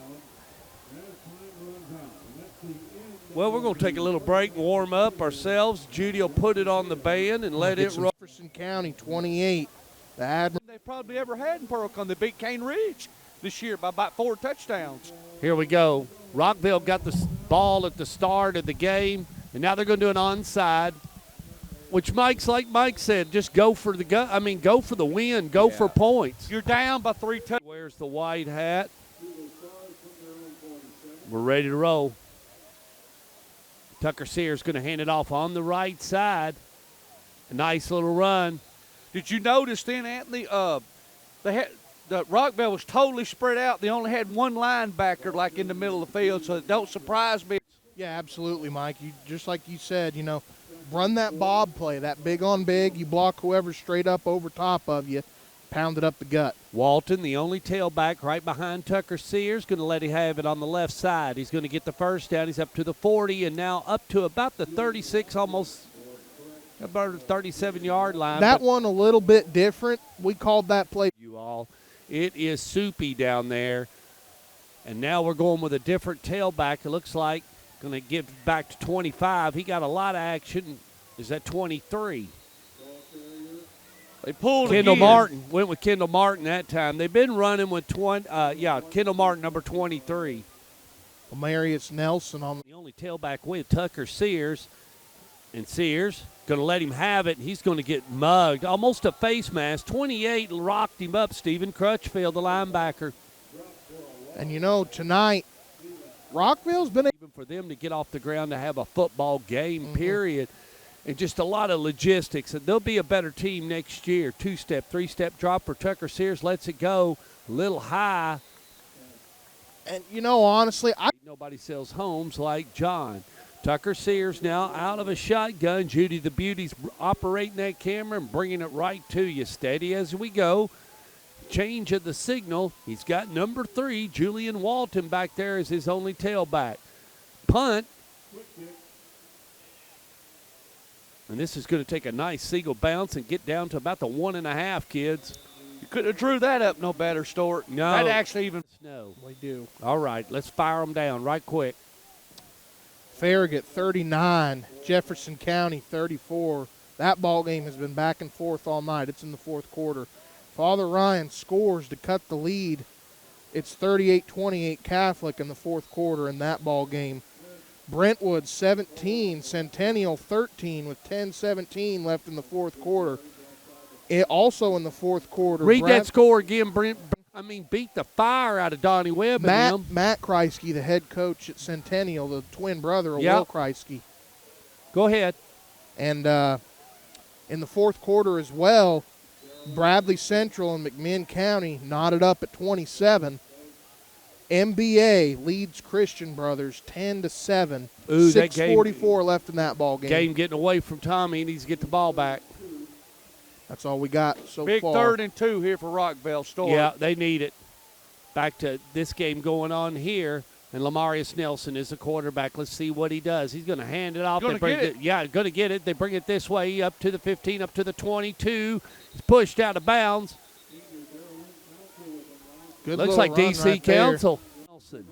Well, we're going to take a little break and warm up ourselves. Judy will put it on the band and let it roll. Jefferson County 28. The Admiral. They probably ever had in Pearl-Cohn. They beat Cane Ridge this year by about 4 touchdowns. Here we go. Rockvale got the ball at the start of the game, and now they're going to do an onside, which like Mike said, just go for the go for the win, go for points. You're down by 3 touchdowns. Where's the white hat? We're ready to roll. Tucker Sears going to hand it off on the right side. A nice little run. Did you notice then, Anthony? The Rockvale was totally spread out. They only had one linebacker like in the middle of the field, so it don't surprise me. Yeah, absolutely, Mike. You just like you said, run that bob play, that big on big. You block whoever's straight up over top of you, pound it up the gut. Walton, the only tailback right behind Tucker Sears, going to let him have it on the left side. He's going to get the first down. He's up to the 40 and now up to about the 36, almost about the 37-yard line. That one a little bit different. We called that play. You all, it is soupy down there. And now we're going with a different tailback. It looks like going to give back to 25. He got a lot of action. is at 23. They pulled Kendall again. Martin went with Kendall Martin that time. They've been running with Kendall Martin, number 23. Marius Nelson on The only tailback with Tucker Sears, and Sears going to let him have it. He's going to get mugged, almost a face mask. 28 rocked him up. Stephen Crutchfield, the linebacker. And you know, tonight, Rockvale's been Even for them to get off the ground to have a football game, period, and just a lot of logistics. And they'll be a better team next year. 2-step, 3-step drop for Tucker Sears. Lets it go a little high. And, you know, honestly, Nobody sells homes like John. Tucker Sears now out of a shotgun. Judy the Beauty's operating that camera and bringing it right to you. Steady as we go. Change of the signal. He's got number 3, Julian Walton, back there as his only tailback. Punt. And this is going to take a nice Siegel bounce and get down to about the 1.5, kids. You couldn't have drew that up no better, Stort. No. That actually even No. we do. All right, let's fire them down right quick. Farragut 39, Jefferson County 34. That ball game has been back and forth all night. It's in the fourth quarter. Father Ryan scores to cut the lead. It's 38-28 Catholic in the fourth quarter in that ball game. Brentwood 17, Centennial 13 with 10-17 left in the fourth quarter. Also in the fourth quarter, Read that score again, Brent. Beat the fire out of Donnie Webb and them. Matt Kreisky, the head coach at Centennial, the twin brother of Will Kreisky. Go ahead. And in the fourth quarter as well, Bradley Central and McMinn County knotted up at 27. MBA leads Christian Brothers 10-7. Ooh, 6:44 left in that ball game. Game getting away from Tommy. He needs to get the ball back. That's all we got so big far. 3rd and 2 here for Rockvale Stort. Yeah, they need it. Back to this game going on here, and Lamarius Nelson is the quarterback. Let's see what he does. He's going to hand it off. Going to get it. Yeah, going to get it. They bring it this way up to the 15, up to the 22. He's pushed out of bounds. Good Looks little like run DC right there. Council. Nelson.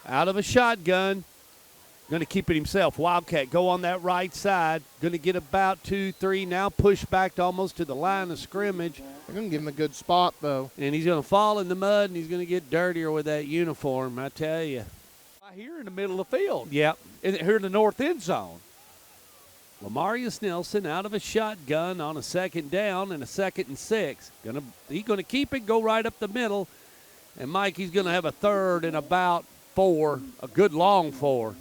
Out of a shotgun. Going to keep it himself. Wildcat go on that right side. Going to get about 2-3. Now push back to almost to the line of scrimmage. They're going to give him a good spot, though. And he's going to fall in the mud, and he's going to get dirtier with that uniform, I tell you. Right here in the middle of the field. Yep. Here in the north end zone. Lamarius Nelson out of a shotgun on a 2nd down and a 2nd and 6. He's going to keep it, go right up the middle. And Mike, he's going to have a 3rd and about 4, a good long 4.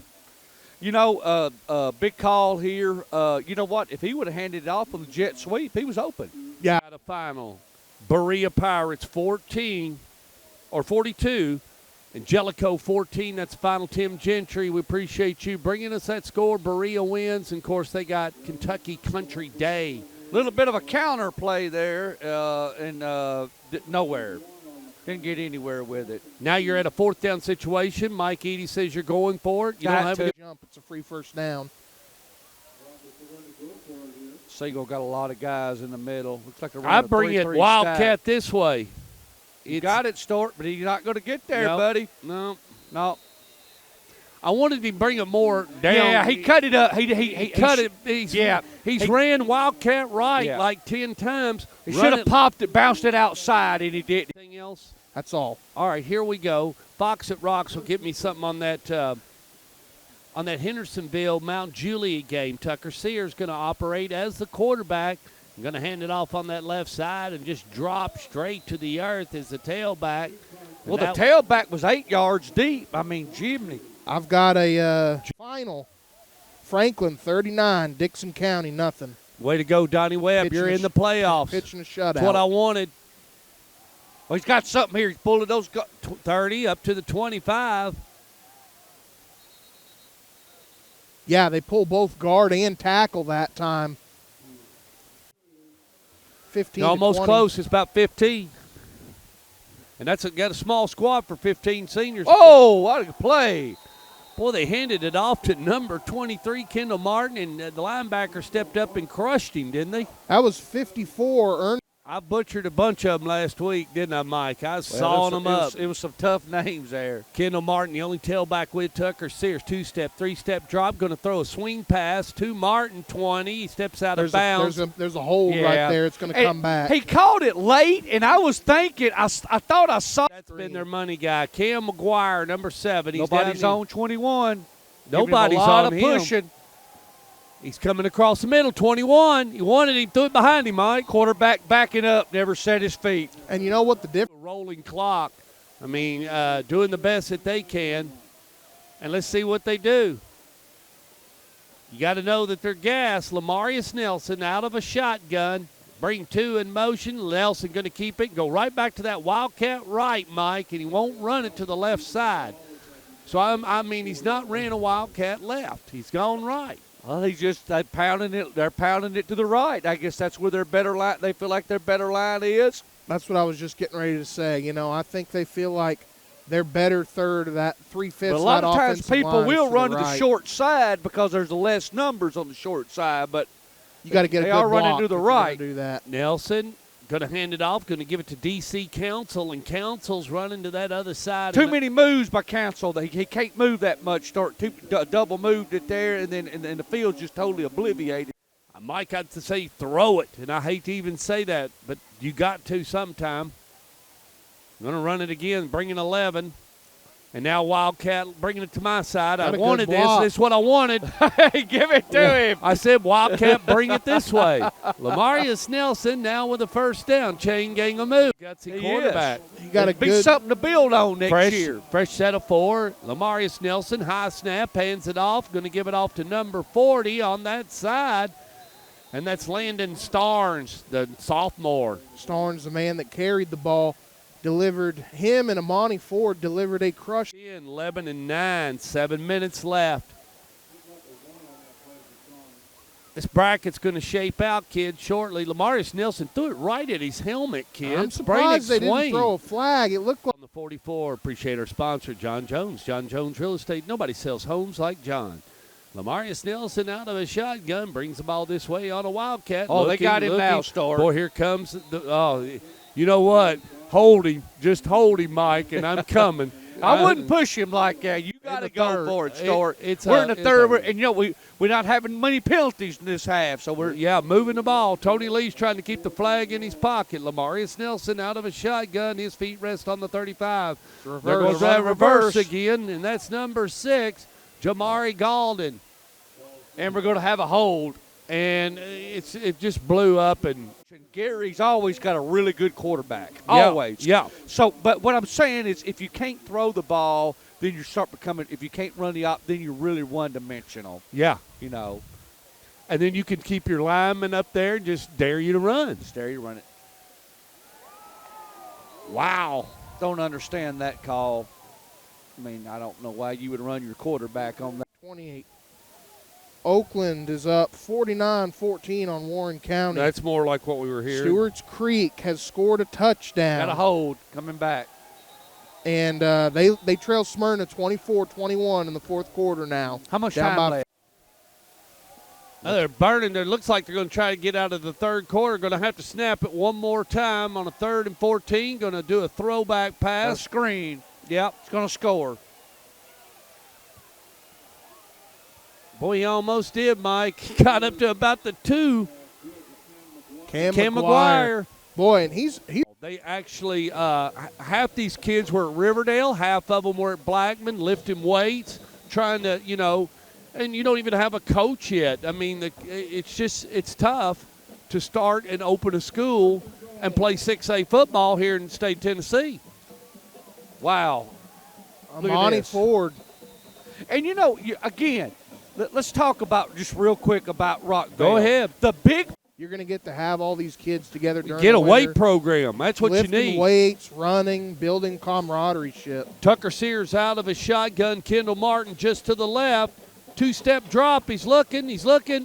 You know, big call here. You know what? If he would have handed it off on the jet sweep, he was open. Yeah. Got a final. Berea Pirates 14 or 42. Angelico 14. That's the final. Tim Gentry, we appreciate you bringing us that score. Berea wins. And, of course, they got Kentucky Country Day. A little bit of a counter play there and nowhere. Didn't get anywhere with it. Now you're at a 4th down situation. Mike Eady says you're going for it. You don't have to jump. It's a free first down. Siegel got a lot of guys in the middle. Looks like I bring it Wildcat this way. You got it, Stort, but he's not going to get there, buddy. No. I wanted to bring it more down. Yeah, he cut it up. He cut it. He's ran Wildcat right like 10 times. He should have popped it, bounced it outside, and he didn't. Anything else? That's all. All right, here we go. Fox at Rocks will give me something on that Hendersonville Mount Juliet game. Tucker Sears going to operate as the quarterback. I'm going to hand it off on that left side and just drop straight to the earth as the tailback. Well, the tailback was 8 yards deep. I mean, Jimmy. I've got a final. Franklin 39, Dixon County nothing. Way to go, Donnie Webb. You're in the playoffs. Pitching a shutout. That's what I wanted. Well, he's got something here. He's pulling those 30 up to the 25. Yeah, they pull both guard and tackle that time. 15 almost to 20. close. It's about 15. And that's got a small squad for 15 seniors. Oh, what a play. Boy, they handed it off to number 23, Kendall Martin, and the linebacker stepped up and crushed him, didn't they? That was 54. I butchered a bunch of them last week, didn't I, Mike? I was sawing them up. It was some tough names there. Kendall Martin, the only tailback with Tucker Sears. 2-step, 3-step drop. Going to throw a swing pass to Martin, 20. He steps out of bounds. There's a hold right there. It's going to come back. He called it late, and I was thinking, I thought I saw. That's been their money guy. Cam McGuire, number 7. He's Nobody's on 21. Nobody's on him. Pushing. He's coming across the middle, 21. He wanted him, threw it behind him, Mike. Quarterback backing up, never set his feet. And you know what the difference? Rolling clock. I mean, doing the best that they can. And let's see what they do. You got to know that they're gassed. Lamarius Nelson out of a shotgun. Bring 2 in motion. Nelson going to keep it. Go right back to that Wildcat right, Mike, and he won't run it to the left side. So, I mean, he's not ran a Wildcat left. He's gone right. Well, they're pounding it. They're pounding it to the right. I guess that's where their better line. They feel like their better line is. That's what I was just getting ready to say. You know, I think they feel like their better third of that 3/5. But a lot of times people will run to the short side because there's less numbers on the short side. But you got to get a good block. They are running to the right. Do that. Nelson going to hand it off. Going to give it to DC Council, and Council's running to that other side. Too many moves by Council. He can't move that much. Double moved it there, and then the field's just totally obliterated. I might got to say throw it, and I hate to even say that, but you got to sometime. I'm going to run it again, bring in 11. And now Wildcat bringing it to my side. I wanted this. This is what I wanted. Give it to him. I said, Wildcat, bring it this way. Lamarius Nelson now with a first down. Chain gang a move. Gutsy quarterback. He got It'd be something to build on next year. Fresh set of 4. Lamarius Nelson, high snap, hands it off. Going to give it off to number 40 on that side. And that's Landon Starnes, the sophomore. Starnes, the man that carried the ball. Delivered him and Amani Ford delivered a crush. 11 and 9, 7 minutes left. This bracket's going to shape out, kids, shortly. Lamarius Nelson threw it right at his helmet, kids. I'm surprised they didn't throw a flag. It looked like on the 44. Appreciate our sponsor, John Jones. John Jones Real Estate. Nobody sells homes like John. Lamarius Nelson out of a shotgun brings the ball this way on a Wildcat. Oh, they got him now, Star. Boy, here comes you know what? Hold him. Just hold him, Mike, and I'm coming. I wouldn't push him like that. You got to go for it, Star. We're in the third, and, you know, we're not having many penalties in this half, so we're moving the ball. Tony Lee's trying to keep the flag in his pocket. Lamarius Nelson out of a shotgun. His feet rest on the 35. They're going to reverse again, and that's number 6, Jamari Galden. And we're going to have a hold. And it just blew up. And Gary's always got a really good quarterback. Always. Yeah. So, but what I'm saying is if you can't throw the ball, then you start becoming – if you can't run the op, then you're really one-dimensional. Yeah. You know. And then you can keep your lineman up there and just dare you to run. Just dare you to run it. Wow. Don't understand that call. I mean, I don't know why you would run your quarterback on that. 28. Oakland is up 49-14 on Warren County. That's more like what we were hearing. Stewart's Creek has scored a touchdown. Got a hold coming back. And they trail Smyrna 24-21 in the fourth quarter now. How much time left? They're burning. It looks like they're going to try to get out of the third quarter. Going to have to snap it one more time on a 3rd and 14. Going to do a throwback pass. A screen. Yep, it's going to score. Boy, he almost did, Mike. He got up to about the 2. Cam McGuire. Boy, and he. They actually, half these kids were at Riverdale. Half of them were at Blackman, lifting weights, trying to, you know, and you don't even have a coach yet. I mean, it's tough to start and open a school and play 6A football here in state Tennessee. Wow. Amani Ford. And, you know, again, let's talk about just real quick about Rockvale. Go ahead. You're going to get to have all these kids together during Get the a winter. weight program. That's what you need. Lifting weights, running, building camaraderie ship. Tucker Sears out of his shotgun. Kendall Martin just to the left. 2-step drop. He's looking.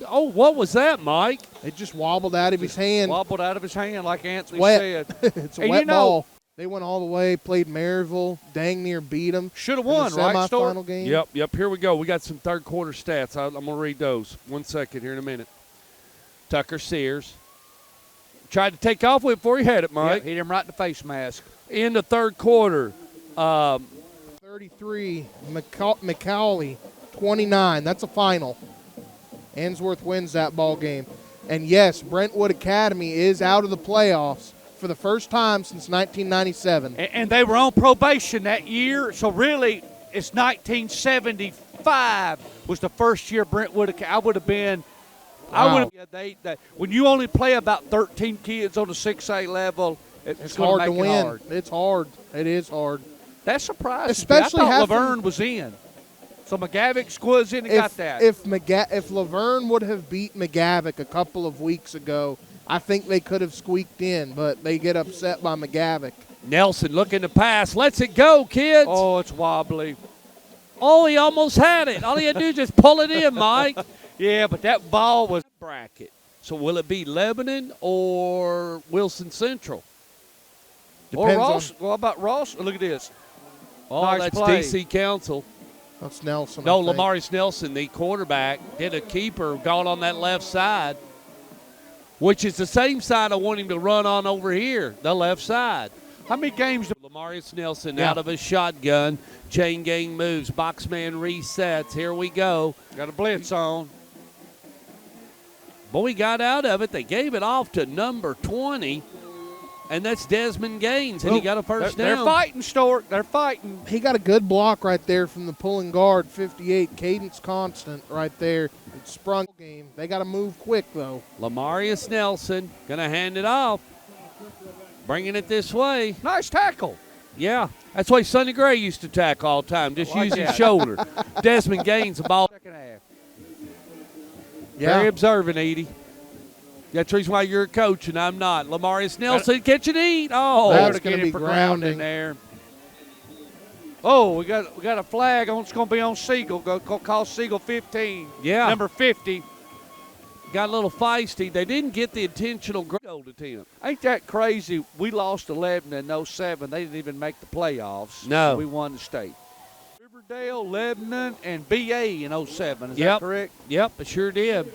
Oh, what was that, Mike? It just wobbled out of his hand. Wobbled out of his hand like Anthony said. It's a wet ball. Know, they went all the way, played Maryville, dang near beat them. Should have won, right, semifinal game. Yep. Here we go. We got some third quarter stats. I'm going to read those. 1 second here in a minute. Tucker Sears Tried to take off with it before he had it, Mike. Yeah, hit him right in the face mask. In the third quarter. 33, McCauley, 29. That's a final. Ainsworth wins that ball game. And, yes, Brentwood Academy is out of the playoffs for the first time since 1997. And they were on probation that year, so really it's 1975 was the first year Brentwood. I would have been. Wow. When you only play about 13 kids on the 6A level, it's hard to win. Hard. It's hard. It is hard. That's surprising. Especially I thought having, Laverne was in. So McGavick squads in and got that. If Laverne would have beat McGavick a couple of weeks ago, I think they could have squeaked in, but they get upset by McGavick. Nelson looking to pass. Lets it go, kids. Oh, it's wobbly. Oh, he almost had it. All he had to do is just pull it in, Mike. Yeah, but that ball was bracket. So will it be Lebanon or Wilson Central? Or Depends Ross. What about Ross? Look at this. Oh, Nice that's play. DC Council. That's Nelson. No, I think. Lamarius Nelson, the quarterback, did a keeper, gone on that left side, which is the same side I want him to run on over here, the left side. How many games? Lamarius Nelson out of a shotgun. Chain gang moves. Boxman resets. Here we go. Got a blitz on. Boy, got out of it. They gave it off to number 20, and that's Desmond Gaines, and he got a first down. They're fighting, Stork. They're fighting. He got a good block right there from the pulling guard, 58. Cadence Constant right there. It sprung game. They got to move quick, though. Lamarius Nelson going to hand it off. Bringing it this way. Nice tackle. Yeah, that's why Sonny Gray used to tackle all the time, just Like use his that. shoulder. Desmond Gaines, the ball. Second half. Very observant, Edie. That's the reason why you're a coach and I'm not. Lamarius Nelson, catch and eat. Oh, That's to get gonna him be for grounding grounding. there. Oh, we got a flag on. It's going to be on Siegel. Go call Siegel 15. Yeah. Number 50. got a little feisty. They didn't get the intentional goal attempt. Ain't that crazy? We lost 11 in 07. They didn't even make the playoffs. No. So we won the state. Riverdale, Lebanon, and BA in 07. Is Yep. that correct? Yep, it sure did.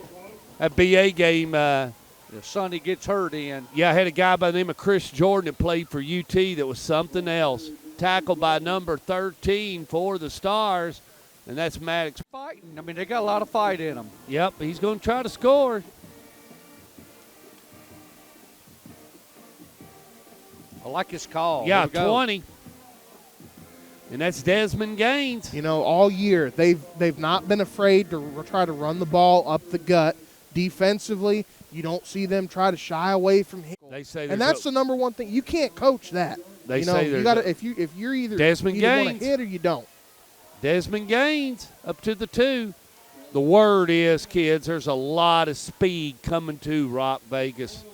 That BA game, If Sonny gets hurt in. I had a guy by the name of Chris Jordan that played for UT that was something else. Tackled by number 13 for the Stars, and that's Maddox. Fighting. I mean, they got a lot of fight in them. Yep, he's going to try to score. I like his call. Yeah, Here we go. 20. And that's Desmond Gaines. You know, all year they've not been afraid to try to run the ball up the gut. Defensively, you don't see them try to shy away from him. They say And that's the number one thing. You can't coach that. They you know, say you there's got a- to if you're either Desmond either want Gaines. to hit or you don't. Desmond Gaines up to the 2. The word is, kids, there's a lot of speed coming to Rock Vegas.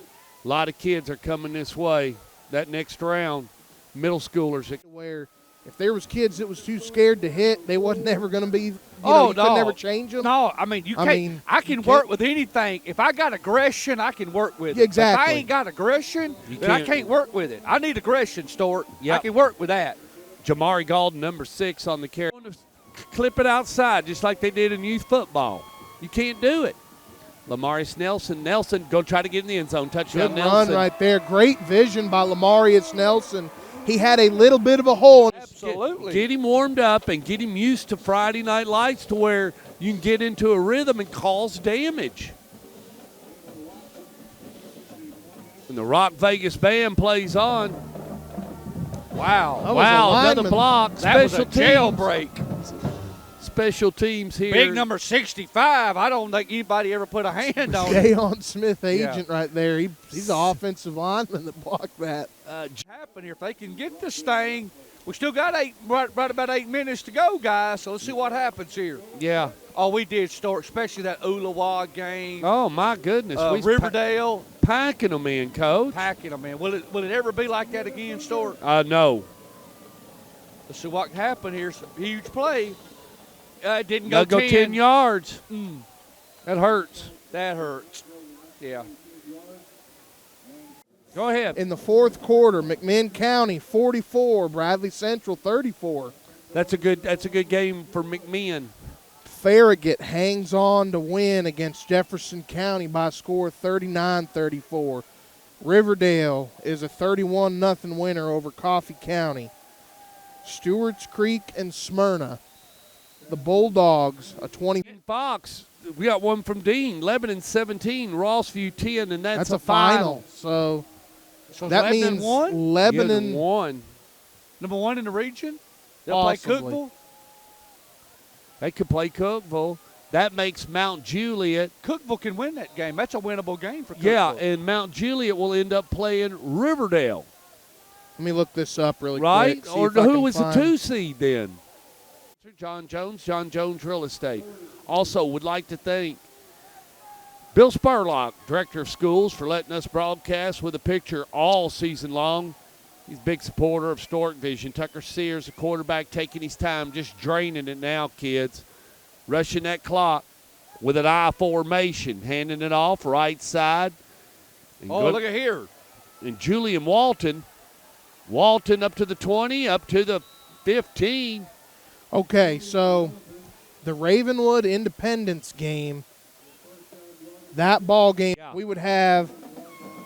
A lot of kids are coming this way. That next round, middle schoolers. Where if there was kids that was too scared to hit, they wasn't ever going to be. You Oh, could no. never change them. No, I mean, I can work with anything. If I got aggression, I can work with it. Yeah, exactly. If I ain't got aggression, You then I can't- can't work with it. I need aggression, Stuart. Yep. I can work with that. Jamari Galden, number 6 on the carry. Clip it outside just like they did in youth football. You can't do it. Lamarius Nelson, go try to get in the end zone. Touchdown, Good Nelson. run right there. Great vision by Lamarius Nelson. He had a little bit of a hole. Absolutely. Get him warmed up and get him used to Friday Night Lights to where you can get into a rhythm and cause damage. And the Rock Vegas band plays on. Wow. That was a Wow, another lineman. block. That was a Special teams. jailbreak. Special teams here. Big number 65. I don't think anybody ever put a hand on it. Dayon Smith agent right there. He's the offensive lineman that blocked that. Happen here. If they can get this thing, we still got right about 8 minutes to go, guys. So let's see what happens here. Yeah. Oh, we did start, especially that Ulawa game. Oh, my goodness. We Riverdale packing them in, Coach. packing them in. Will it ever be like that again, Stuart? No. Let's see what happened here. It's a huge play. It didn't go Go 10 yards. That hurts. That hurts. Yeah. Go ahead. In the fourth quarter, McMinn County 44, Bradley Central 34. That's a good game for McMinn. Farragut hangs on to win against Jefferson County by a score of 39-34. Riverdale is a 31-0 winner over Coffee County. Stewart's Creek and Smyrna. The Bulldogs, a 20. Fox, we got one from Dean. Lebanon 17, Rossview 10, and that's a final. So that Lebanon means won? Lebanon Yeah, won. Number 1 in the region? They'll play Possibly. Cookville? They could play Cookville. That makes Mount Juliet. Cookville can win that game. That's a winnable game for Cookville. Yeah, and Mount Juliet will end up playing Riverdale. Let me look this up really Right? quick. see Or if I who can was the find- 2 seed then? John Jones Real Estate. Also would like to thank Bill Spurlock, Director of Schools, for letting us broadcast with a picture all season long. He's a big supporter of Stork Vision. Tucker Sears, the quarterback, taking his time, just draining it now, kids. Rushing that clock with an I formation, handing it off right side. And Look at here. And Julian Walton up to the 20, up to the 15. Okay, so the Ravenwood Independence game, that ball game, Yeah. we would have.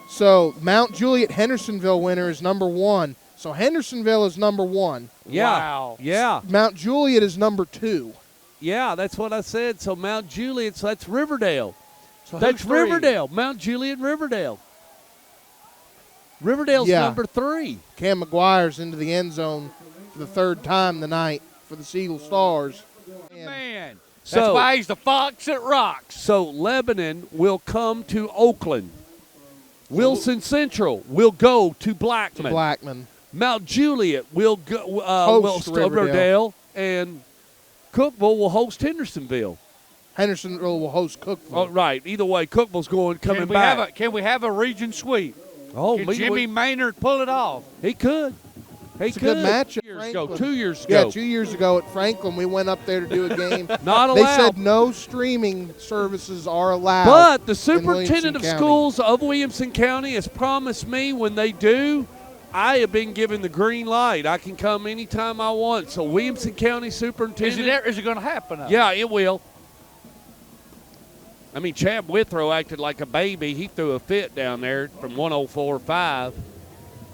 So Mount Juliet Hendersonville winner is number 1. So Hendersonville is number 1. Yeah. Wow. Yeah. Mount Juliet is number 2. Yeah, that's what I said. So Mount Juliet, so that's Riverdale. So That's who's 3? Riverdale. Mount Juliet, Riverdale. Riverdale's Yeah. number 3. Cam McGuire's into the end zone for the 3rd time tonight for the Siegel Stars. And Man, that's So- why he's the fox that rocks. So Lebanon will come to Oakland. Wilson Central will go to Blackman. Blackman. Mount Juliet will go Host Riverdale, and Cookville will host Hendersonville. Hendersonville will host Cookville. Oh, right. Either way, Cookville's coming Can we back. can we have a region sweep? Oh, Can Jimmy Maynard pull it off? he could. He It's a could. good matchup. 2 years ago. Franklin. 2 years Yeah, ago. 2 years ago at Franklin, we went up there to do a game. Not They allowed. said no streaming services are allowed. But the Williamson superintendent of County. schools of Williamson County has promised me when they do, I have been given the green light. I can come anytime I want. So Williamson County superintendent. Is it going to happen? Yeah, it will. I mean, Chad Withrow acted like a baby. He threw a fit down there from 104.5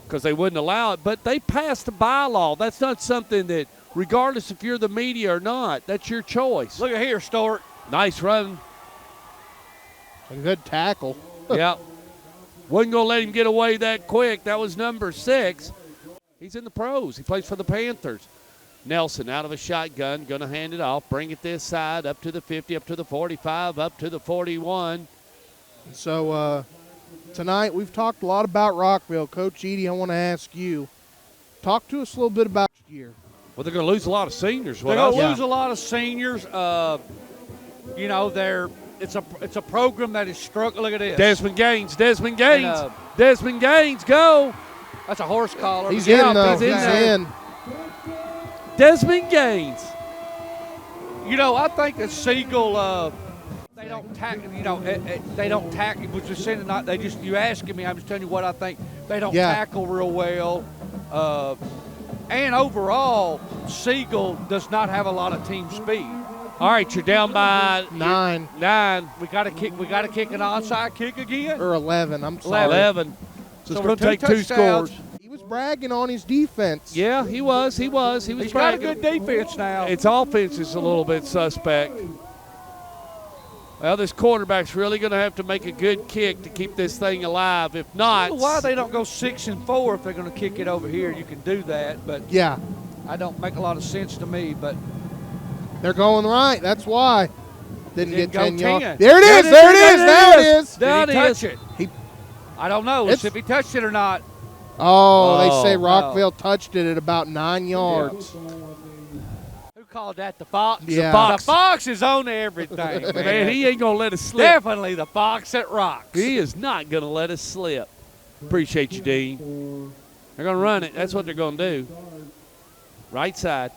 because they wouldn't allow it. But they passed a bylaw. That's not something that, regardless if you're the media or not, that's your choice. Look at here, Stork. Nice run. A good tackle. Yeah. Wasn't going to let him get away that quick. That was number 6. He's in the pros. He plays for the Panthers. Nelson out of a shotgun, going to hand it off, bring it this side, up to the 50, up to the 45, up to the 41. So tonight we've talked a lot about Rockville. Coach Edie, I want to ask you, talk to us a little bit about next year. Well, they're going to lose a lot of seniors. They're going to lose a lot of seniors. You know, it's a program that is struggling. Look at this. Desmond Gaines. And, Desmond Gaines, go. That's a horse collar. He's Yeah, in, though. he's in He's there. in. Desmond Gaines. You know, I think that Siegel, they don't tack. You know, they don't tack. It was just saying not. They just. You asking me, I'm just telling you what I think. They don't tackle real well. And overall, Siegel does not have a lot of team speed. All right, you're down by 9 We got to kick. We got to kick an onside kick again. or 11. I'm sorry. 11. So it's So going to we're take 2 touchdowns. scores. He was bragging on his defense. Yeah, he was. He was He's got a bragging. good defense now. Its offense is a little bit suspect. Well, this quarterback's really going to have to make a good kick to keep this thing alive. If not, Why they don't go 6-4 if they're going to kick it over here? You can do that, but Yeah, I don't make a lot of sense to me. But they're going right. That's why. Didn't Didn't get go 10 yards. 10. There it is. There it is. Now it is. There did he it touch is. it? He- I don't know. Let's see It's- if he touched it or not. Oh, they Oh, say no. Rockville touched it at about 9 yards. Who called that? The Fox? Yeah. The Fox is on everything, man. man, he ain't going to let us slip. Definitely the Fox that rocks. He is not going to let us slip. Appreciate you, Dean. They're going to run it. That's what they're going to do. Right side.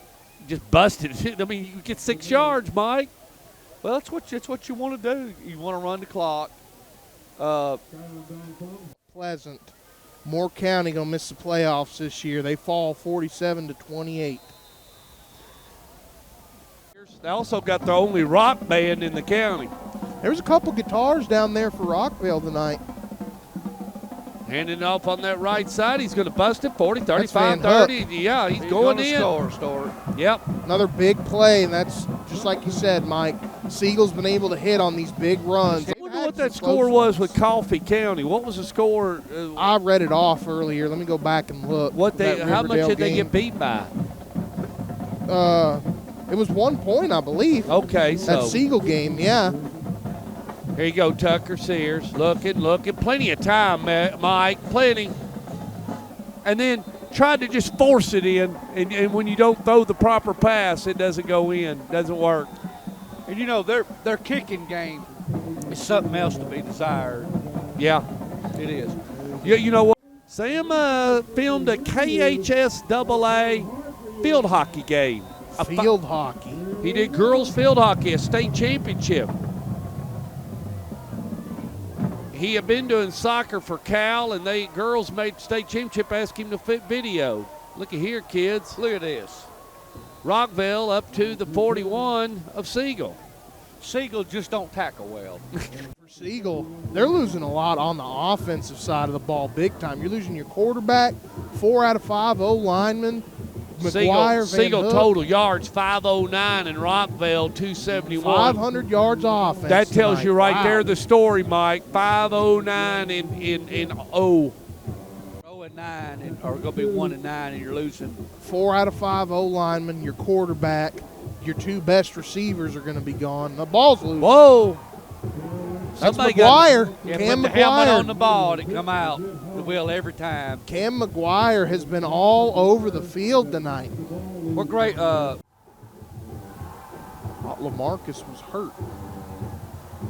Just busted it. I mean, you get 6 yards, Mike. Well, that's what you want to do. You want to run the clock. Pleasant. Moore County going to miss the playoffs this year. They fall 47-28. They also got the only rock band in the county. There was a couple guitars down there for Rockville tonight. Handing it off on that right side. He's going to bust it, 40, 35, Van 30. Yeah, he's going in. Score. Yep. Another big play, and that's just like you said, Mike. Siegel's been able to hit on these big runs. I wonder what that score was with Coffee County. What was the score? I read it off earlier. Let me go back and look. How much did they get beat by? It was 1 point, I believe. Okay, so that Siegel game, yeah. Here you go, Tucker Sears. Looking. Plenty of time, Mike. Plenty. And then tried to just force it in. And when you don't throw the proper pass, it doesn't go in. Doesn't work. And, you know, their kicking game is something else to be desired. Yeah. It is. You know what? Sam filmed a KHSAA field hockey game. Field hockey. He did girls field hockey, a state championship. He had been doing soccer for Cal, and girls made state championship, asked him to fit video. Look at here, kids. Look at this. Rockvale up to the 41 of Siegel. Siegel just don't tackle well. For Siegel, they're losing a lot on the offensive side of the ball big time. You're losing your quarterback, 4 out of 5 O-linemen. Siegel total yards 509 and Rockvale 271. 500 yards offense. That tells you right wow. there the story, Mike. 509 in O. 0-9 or going to be 1-9, and you're losing 4 out of 5 O linemen. Your quarterback, your 2 best receivers are going to be gone. The ball's loose. Whoa! That's McGuire. Cam McGuire. The helmet on the ball to come out the wheel every time. Cam McGuire has been all over the field tonight. What great. LaMarcus was hurt.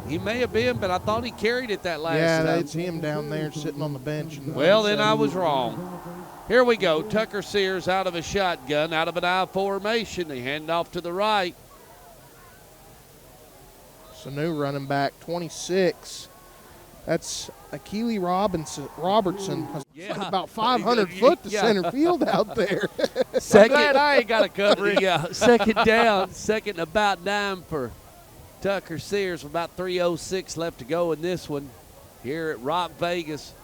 He may have been, but I thought he carried it that last Yeah, time. that's him down there sitting on the bench. Well, then I was wrong. Here we go. Tucker Sears out of a shotgun, out of an I formation. They hand off to the right. Sanu running back, 26. That's Akili Robertson. Yeah. About 500 foot to center field out there. I'm glad I ain't got to cover it. Yeah, second down, second and about 9 for Tucker Sears. About 3:06 left to go in this one here at Rock Vegas.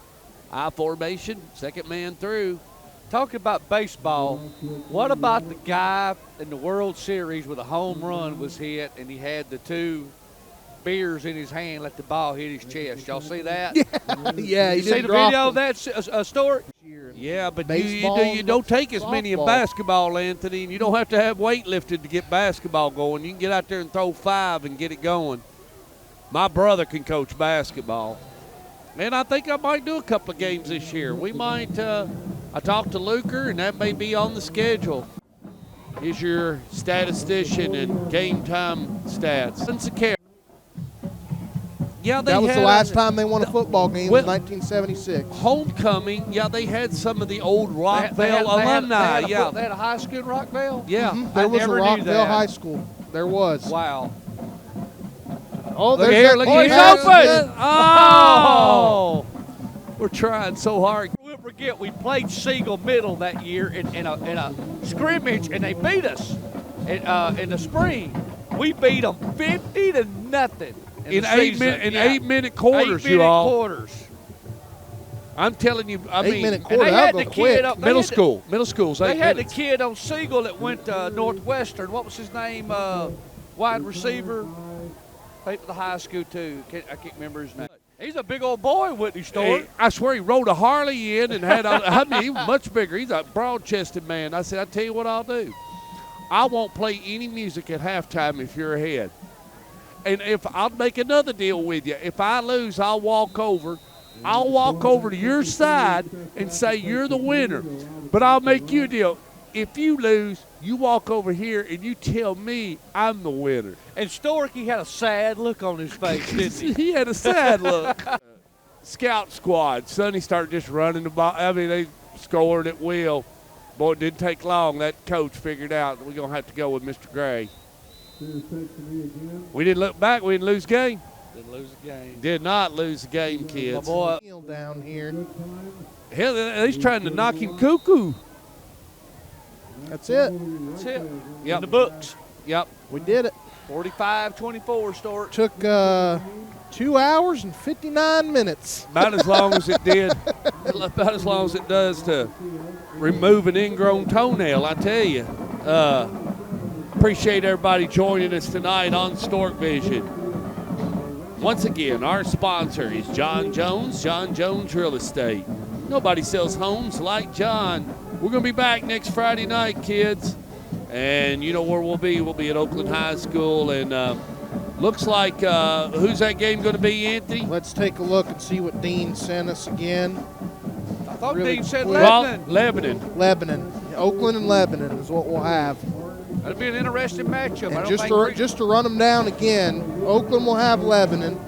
I formation, second man through. Talking about baseball, what about the guy in the World Series where the home run was hit and he had the 2 beers in his hand, let the ball hit his chest? Y'all see that? Yeah, you see the video of that story? Yeah, but Baseball, you don't take as many in softball. Basketball, Anthony, and you don't have to have weight lifted to get basketball going. You can get out there and throw 5 and get it going. My brother can coach basketball. And I think I might do a couple of games this year. We might, I talked to Luker, and that may be on the schedule. He's your statistician and game time stats. Yeah, that was the last time they won a football game was 1976. Homecoming, yeah, they had some of the old Rockvale alumni. They had a high school in Rockvale? Yeah. There was a never knew Rockvale that. High School. There was. Wow. Oh, Look there's here, that look ball he's pass. open. Oh! We're trying so hard. We'll forget we played Siegel Middle that year in a scrimmage, and they beat us in the spring. We beat them 50-0 In 8-minute quarters, you all. quarters. I'm telling you, I mean, 8-minute And quarter, they that'll had go the quick. kid up. middle schools. They 8 had the minutes. kid on Siegel that went to Northwestern. What was his name? Wide receiver. Played for the high school too. I can't remember his name. He's a big old boy, Whitney Stewart. Hey, I swear he rode a Harley in and had. I mean, he was much bigger. He's a broad-chested man. I said, I tell you what I'll do. I won't play any music at halftime if you're ahead. And if I'll make another deal with you. If I lose, I'll walk over. I'll walk over to your side and say you're the winner. But I'll make you a deal. If you lose, you walk over here and you tell me I'm the winner. And Storky had a sad look on his face, didn't he? He had a sad look. Scout squad. Sonny started just running the ball. I mean, they scored at will. Boy, it didn't take long. That coach figured out we're going to have to go with Mr. Gray. We didn't look back. We didn't lose the game. Didn't lose the game. Did not lose the game, My kids. boy. Down here. Hell, he's trying to knock him cuckoo. That's it. That's it. Yep. In the books. Yep. We did it. 45-24, Stork. Took 2 hours and 59 minutes. About as long as it did. About as long as it does to remove an ingrown toenail, I tell you. Appreciate everybody joining us tonight on Stork Vision. Once again, our sponsor is John Jones Real Estate. Nobody sells homes like John. We're going to be back next Friday night, kids. And you know where we'll be? We'll be at Oakland High School. And looks like, who's that game going to be, Anthony? Let's take a look and see what Dean sent us again. I thought Really Dean said quick. Lebanon. Lebanon. Oakland and Lebanon is what we'll have. That'll be an interesting matchup. And just to run them down again, Oakland will have Lebanon.